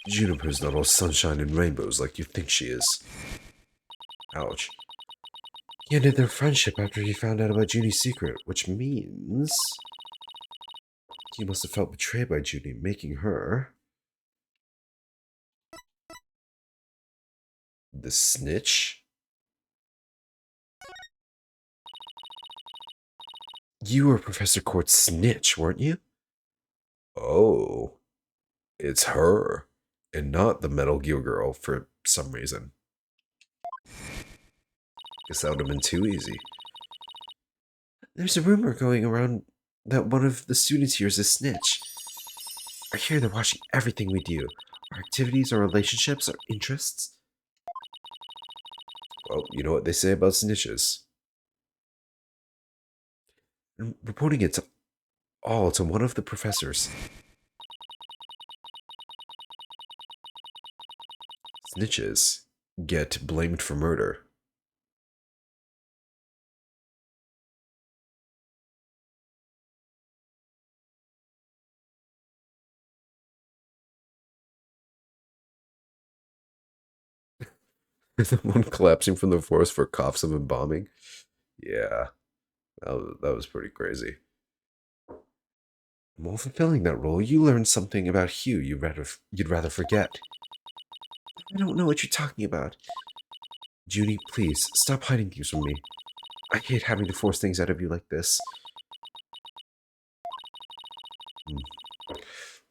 Juniper's not all sunshine and rainbows like you think she is. Ouch. He ended their friendship after he found out about Junie's secret, which means... he must have felt betrayed by Junie, making her... the snitch? You were Professor Court's snitch, weren't you? Oh, it's her, and not the Metal Gear girl for some reason. Guess that would have been too easy. There's a rumor going around that one of the students here is a snitch. I hear they're watching everything we do. Our activities, our relationships, our interests. Well, you know what they say about snitches. And reporting it all to one of the professors. Snitches get blamed for murder. The one collapsing from the forest for coughs of embalming. Yeah, that was pretty crazy. While fulfilling that role, you learned something about Hugh you'd rather forget. I don't know what you're talking about. Junie, please, stop hiding things from me. I hate having to force things out of you like this.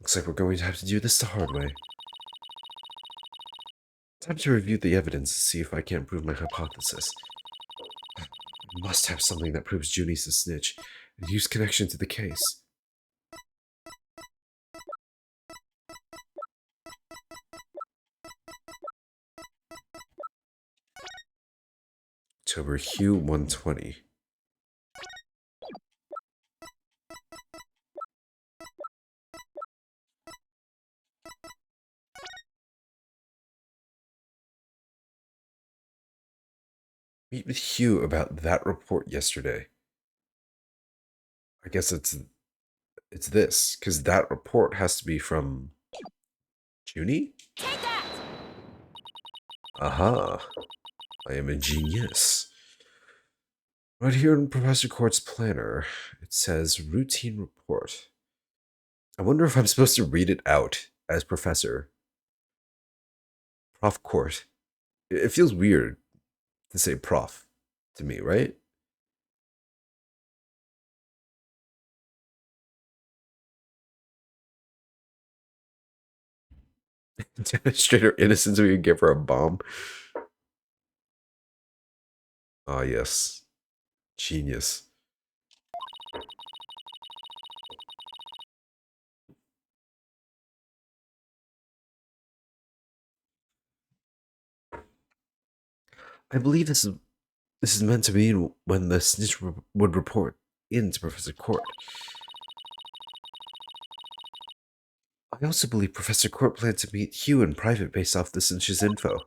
Looks like we're going to have to do this the hard way. Time to review the evidence and see if I can't prove my hypothesis. I must have something that proves Junie's a snitch and Hugh's connection to the case. October Hugh 120. Meet with Hugh about that report yesterday. I guess it's this, because that report has to be from Junie? Take that! Aha. I am a genius. Right here in Professor Court's planner, it says routine report. I wonder if I'm supposed to read it out as Professor. Prof Court. It feels weird to say prof to me, right? Demonstrate her innocence, we could give her a bomb. Ah, yes. Genius. I believe this is meant to mean when the snitch would report in to Professor Court. I also believe Professor Court planned to meet Hugh in private based off the snitch's info.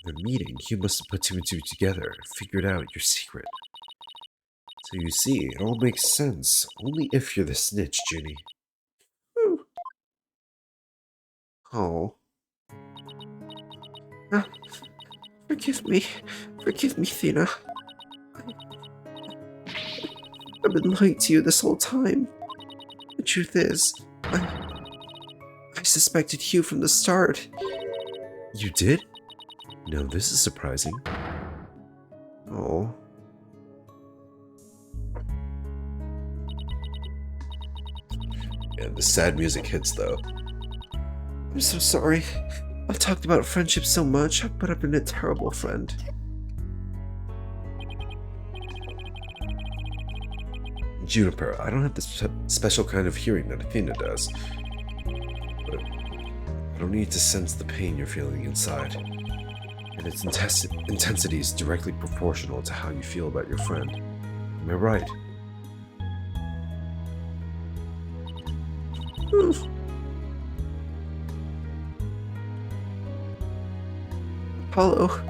In the meeting, Hugh must have put two and two together and figured out your secret. So you see, it all makes sense, only if you're the snitch, Ginny. Ooh. Oh. Ah, forgive me. Forgive me, Thena. I've been lying to you this whole time. The truth is, I suspected Hugh from the start. You did? No, this is surprising. Oh. And the sad music hits, though. I'm so sorry. I've talked about friendship so much, but I've been a terrible friend. Juniper, I don't have the special kind of hearing that Athena does. But I don't need to sense the pain you're feeling inside. And its intensity is directly proportional to how you feel about your friend. Am I right? Apollo.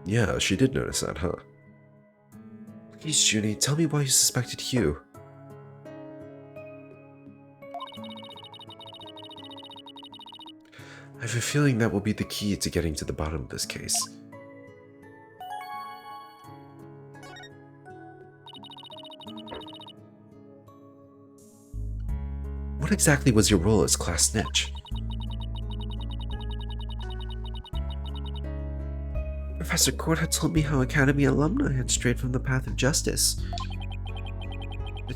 Yeah, she did notice that, huh? Please, Junie, tell me why you suspected Hugh. I have a feeling that will be the key to getting to the bottom of this case. What exactly was your role as class snitch? Professor Court had told me how Academy alumni had strayed from the path of justice. The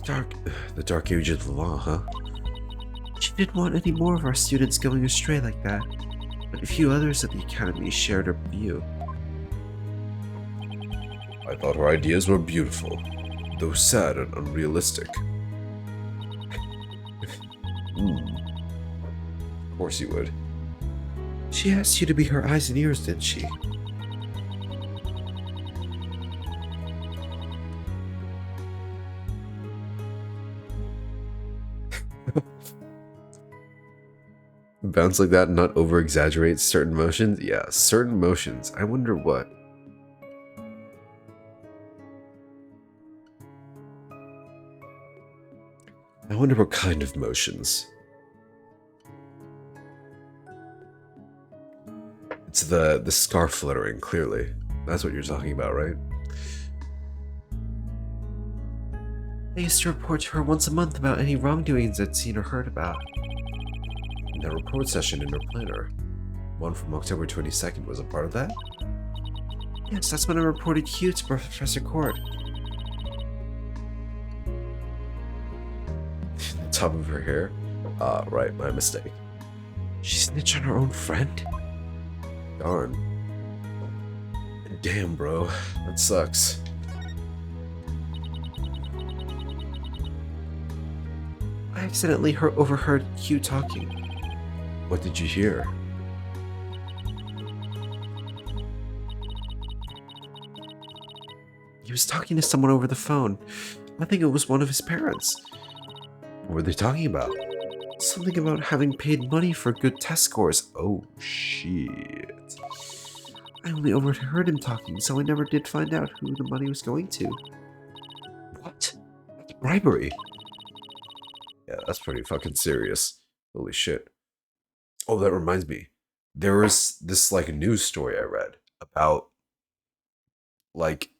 dark ages of the law, huh? She didn't want any more of our students going astray like that, but a few others at the Academy shared her view. I thought her ideas were beautiful, though sad and unrealistic. Of course you would. She asked you to be her eyes and ears, didn't she? Bounce like that and not over-exaggerate certain motions? Yeah, certain motions. I wonder what. I wonder what kind of motions. It's the scarf fluttering, clearly. That's what you're talking about, right? I used to report to her once a month about any wrongdoings I'd seen or heard about. And that report session in her planner, one from October 22nd, was a part of that? Yes, that's when I reported Hugh to Professor Court. The top of her hair? Ah, right, my mistake. She snitched on her own friend? Darn. Damn, bro. That sucks. I accidentally overheard Hugh talking. What did you hear? He was talking to someone over the phone. I think it was one of his parents. What were they talking about? Something about having paid money for good test scores. Oh, shit. I only overheard him talking, so I never did find out who the money was going to. What? That's bribery. Yeah, that's pretty fucking serious. Holy shit. Oh, that reminds me. There was this, like, news story I read about, like,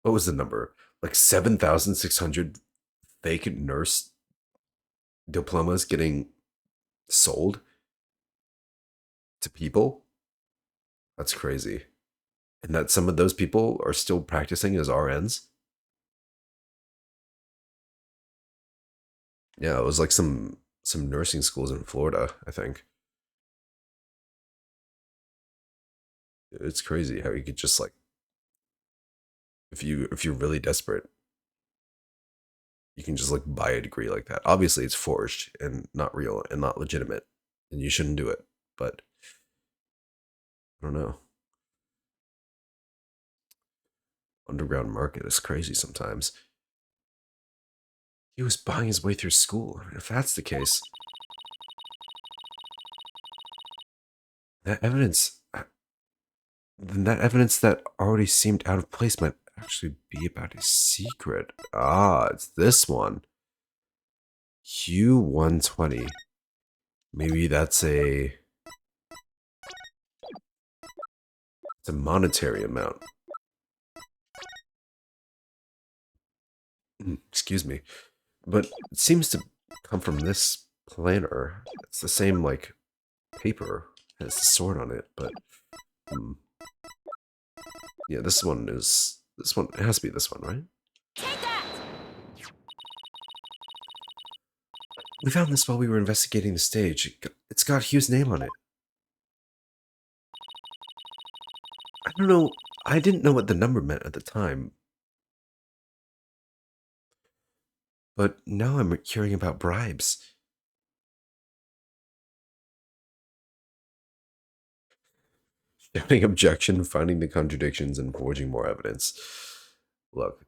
what was the number? Like 7,600 fake nurse diplomas getting sold to people. That's crazy. And that some of those people are still practicing as RNs. Yeah, it was like some nursing schools in Florida, I think. It's crazy how you could just like, if you're really desperate, you can just like buy a degree like that. Obviously, it's forged and not real and not legitimate, and you shouldn't do it. But I don't know. Underground market is crazy sometimes. He was buying his way through school. If that's the case, that evidence, then that evidence that already seemed out of place might actually be about his secret. Ah, it's this one. Q120. Maybe it's a monetary amount. Excuse me. But it seems to come from this planner. It's the same like paper. It has the sword on it, but hmm. Yeah, this one. It has to be this one, right? Take that! We found this while we were investigating the stage. It's got Hugh's name on it. I don't know. I didn't know what the number meant at the time, but now I'm hearing about bribes. Shouting objection, finding the contradictions, and forging more evidence. Look,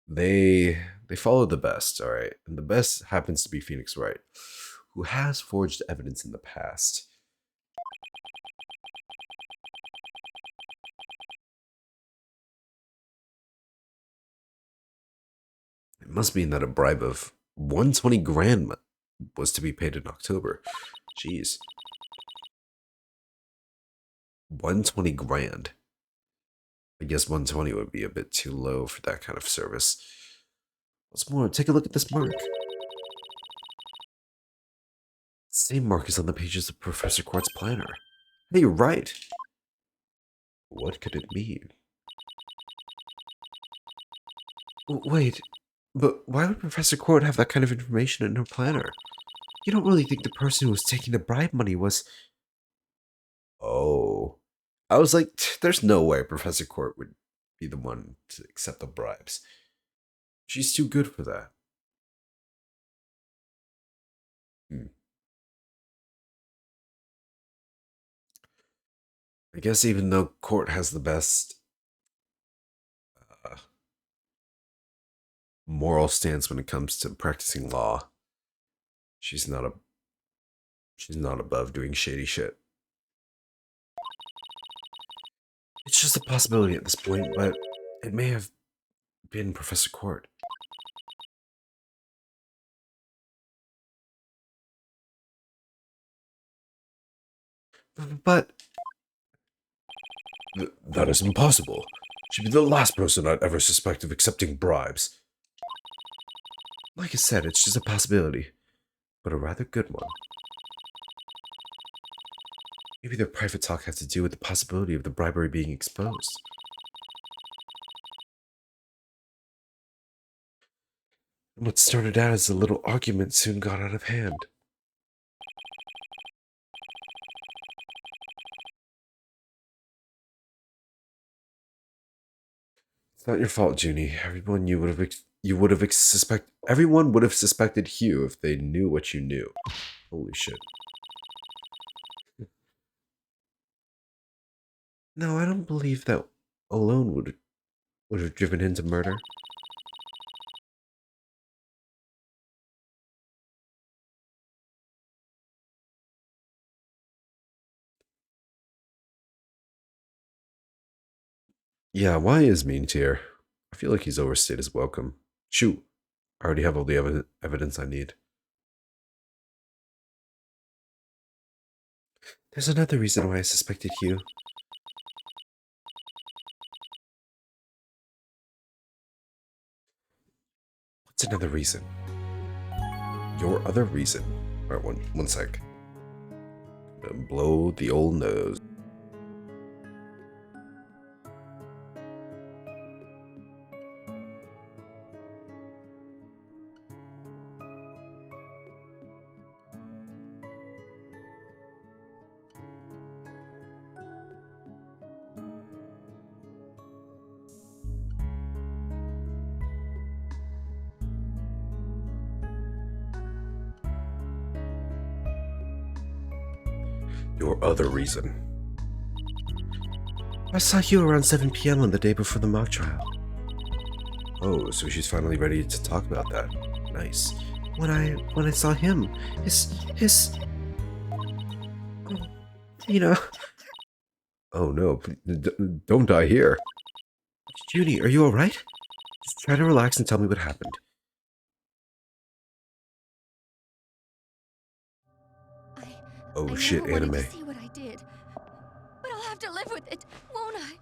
they follow the best, all right, and the best happens to be Phoenix Wright, who has forged evidence in the past. It must mean that a bribe of 120 grand was to be paid in October. Jeez, 120 grand. I guess 120 would be a bit too low for that kind of service. What's more, take a look at this mark. Same mark is on the pages of Professor Quart's planner. Hey, you're right. What could it mean? Wait, but why would Professor Quart have that kind of information in her planner? You don't really think the person who was taking the bribe money was... Oh. I was like, there's no way Professor Quart would be the one to accept the bribes. She's too good for that. Hmm. I guess even though Court has the best uh, moral stance when it comes to practicing law, she's not a she's not above doing shady shit. It's just a possibility at this point, but it may have been Professor Court. But that is impossible. She'd be the last person I'd ever suspect of accepting bribes. Like I said, it's just a possibility, but a rather good one. Maybe their private talk had to do with the possibility of the bribery being exposed. And what started out as a little argument soon got out of hand. It's not your fault, Junie. Everyone would have suspected Hugh if they knew what you knew. Holy shit. No, I don't believe that alone would have driven him to murder. Yeah, why is Mean here? I feel like he's overstayed his welcome. Shoot, I already have all the evidence I need. There's another reason why I suspected Hugh. What's another reason? Your other reason. Alright, one sec. Blow the old nose. Your other reason. I saw you around 7 p.m. on the day before the mock trial. Oh, so she's finally ready to talk about that. Nice. When I saw him, his you know. Oh no, don't die here. Junie, are you alright? Just try to relax and tell me what happened. Oh shit, I never anime. wanted to see what I did, but I'll have to live with it, won't I?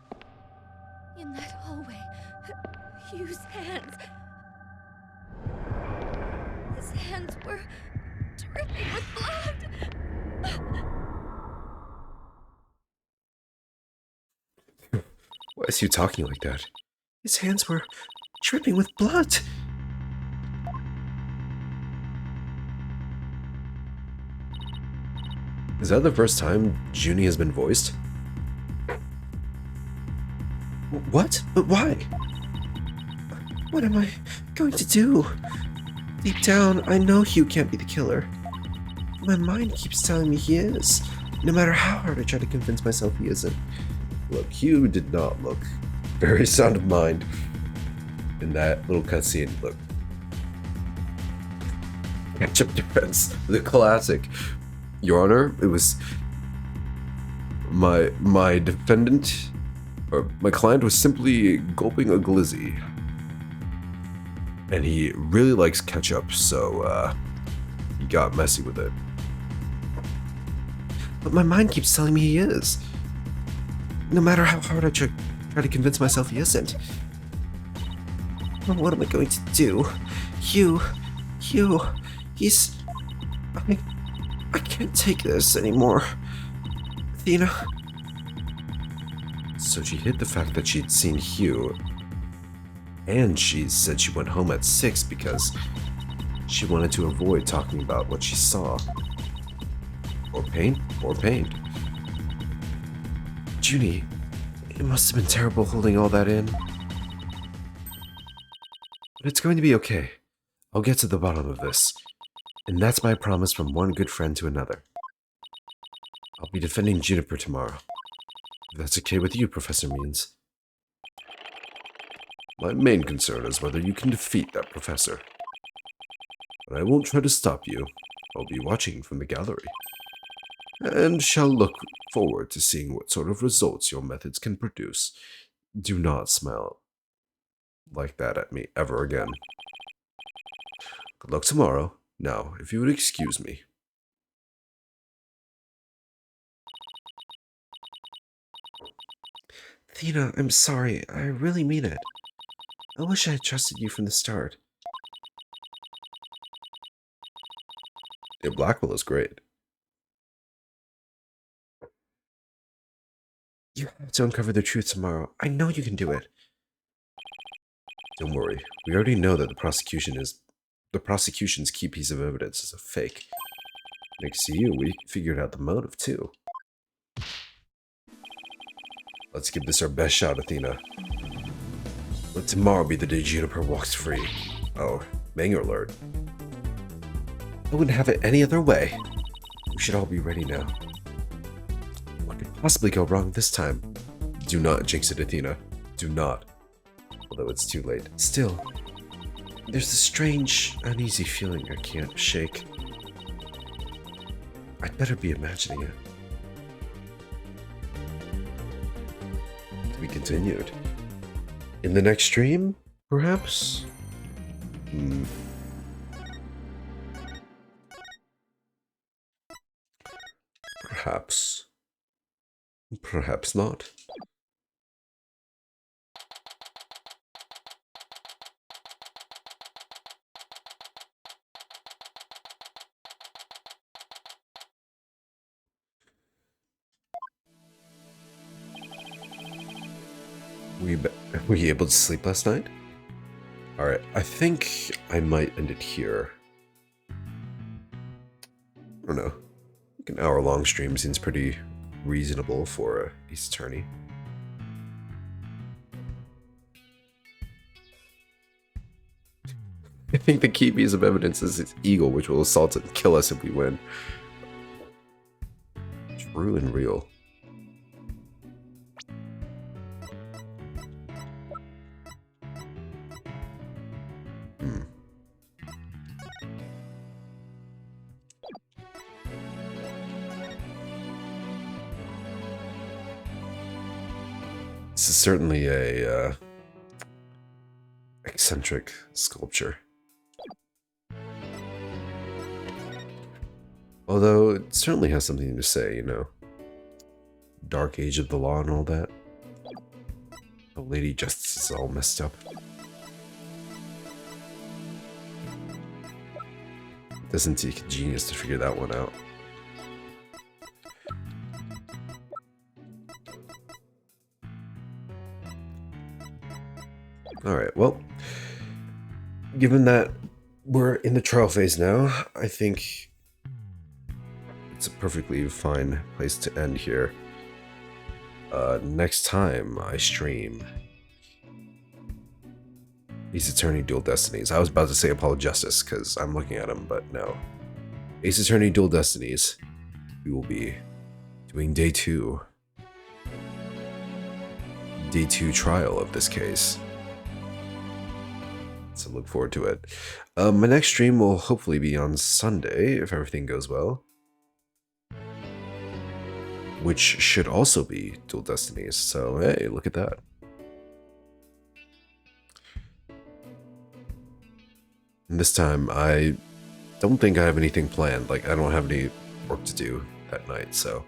In that hallway, Hugh's hands. His hands were dripping with blood. Why is he talking like that? His hands were dripping with blood. Is that the first time Junie has been voiced? What? But why? What am I going to do? Deep down, I know Hugh can't be the killer. My mind keeps telling me he is, no matter how hard I try to convince myself he isn't. Look, Hugh did not look very sound of mind in that little cutscene. Look. Ketchup defense, the classic. Your Honor, it was my defendant, or my client was simply gulping a glizzy. And he really likes ketchup, so he got messy with it. But my mind keeps telling me he is. No matter how hard I try to convince myself he isn't. What am I going to do? Hugh, he's... I can't take this anymore. Athena. So she hid the fact that she'd seen Hugh, and she said she went home at 6 because she wanted to avoid talking about what she saw. Or pain. Junie, it must have been terrible holding all that in. But it's going to be okay. I'll get to the bottom of this. And that's my promise from one good friend to another. I'll be defending Juniper tomorrow. If that's okay with you, Professor Means. My main concern is whether you can defeat that professor. But I won't try to stop you. I'll be watching from the gallery. And shall look forward to seeing what sort of results your methods can produce. Do not smile like that at me ever again. Good luck tomorrow. Now, if you would excuse me. Athena, I'm sorry. I really mean it. I wish I had trusted you from the start. Yeah, Blackwell is great. You have to uncover the truth tomorrow. I know you can do it. Don't worry. We already know that the prosecution's key piece of evidence is a fake. Next to you, we figured out the motive, too. Let's give this our best shot, Athena. Let tomorrow be the day Juniper walks free. Oh, banger alert. I wouldn't have it any other way. We should all be ready now. What could possibly go wrong this time? Do not jinx it, Athena. Do not. Although it's too late. Still, there's this strange, uneasy feeling I can't shake. I'd better be imagining it. To be continued. In the next stream, perhaps? Perhaps. Perhaps not. Were you able to sleep last night? Alright, I think I might end it here. I don't know. Like an hour-long stream seems pretty reasonable for a Ace Attorney. I think the key piece of evidence is its eagle, which will assault and kill us if we win. True and real. Hmm. This is certainly a eccentric sculpture. Although it certainly has something to say, you know. Dark age of the law and all that. The Lady Justice is all messed up. Doesn't take a genius to figure that one out. Alright, well, given that we're in the trial phase now, I think it's a perfectly fine place to end here. Next time I stream Ace Attorney Dual Destinies. I was about to say Apollo Justice because I'm looking at him, but no. Ace Attorney Dual Destinies. We will be doing day 2. Day 2 trial of this case. So look forward to it. My next stream will hopefully be on Sunday, if everything goes well. Which should also be Dual Destinies, so hey, look at that. And this time, I don't think I have anything planned. Like, I don't have any work to do that night, so.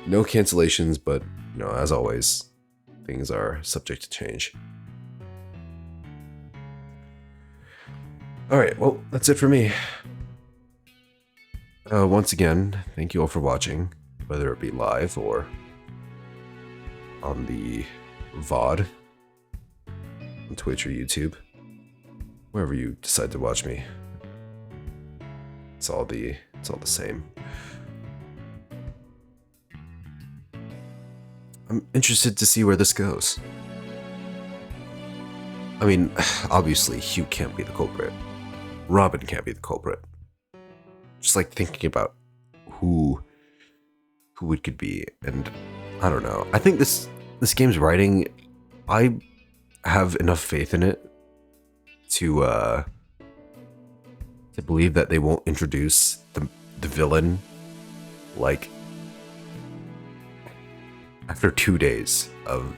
No cancellations, but, you know, as always, things are subject to change. Alright, well, that's it for me. Once again, thank you all for watching, whether it be live or on the VOD, on Twitch or YouTube, wherever you decide to watch me. It's all the same. I'm interested to see where this goes. I mean, obviously Hugh can't be the culprit. Robin can't be the culprit. Just like thinking about who it could be, and I don't know. I think this game's writing, I have enough faith in it to believe that they won't introduce the villain like after 2 days of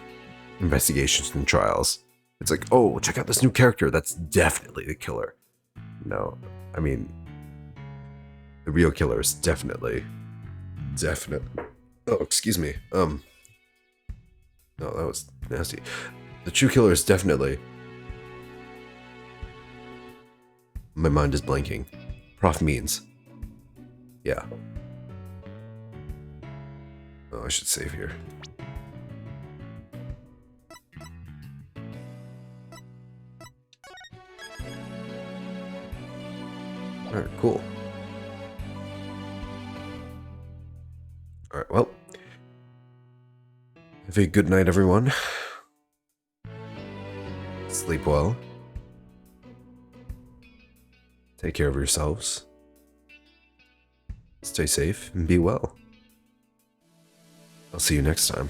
investigations and trials. It's like, oh, check out this new character. That's definitely the killer. No, I mean, the real killer is definitely. Oh, excuse me. No, that was nasty. The true killer is definitely. My mind is blanking. Prof Means. Yeah. Oh, I should save here. Alright, cool. Alright, well. Have a good night, everyone. Sleep well. Take care of yourselves. Stay safe and be well. I'll see you next time.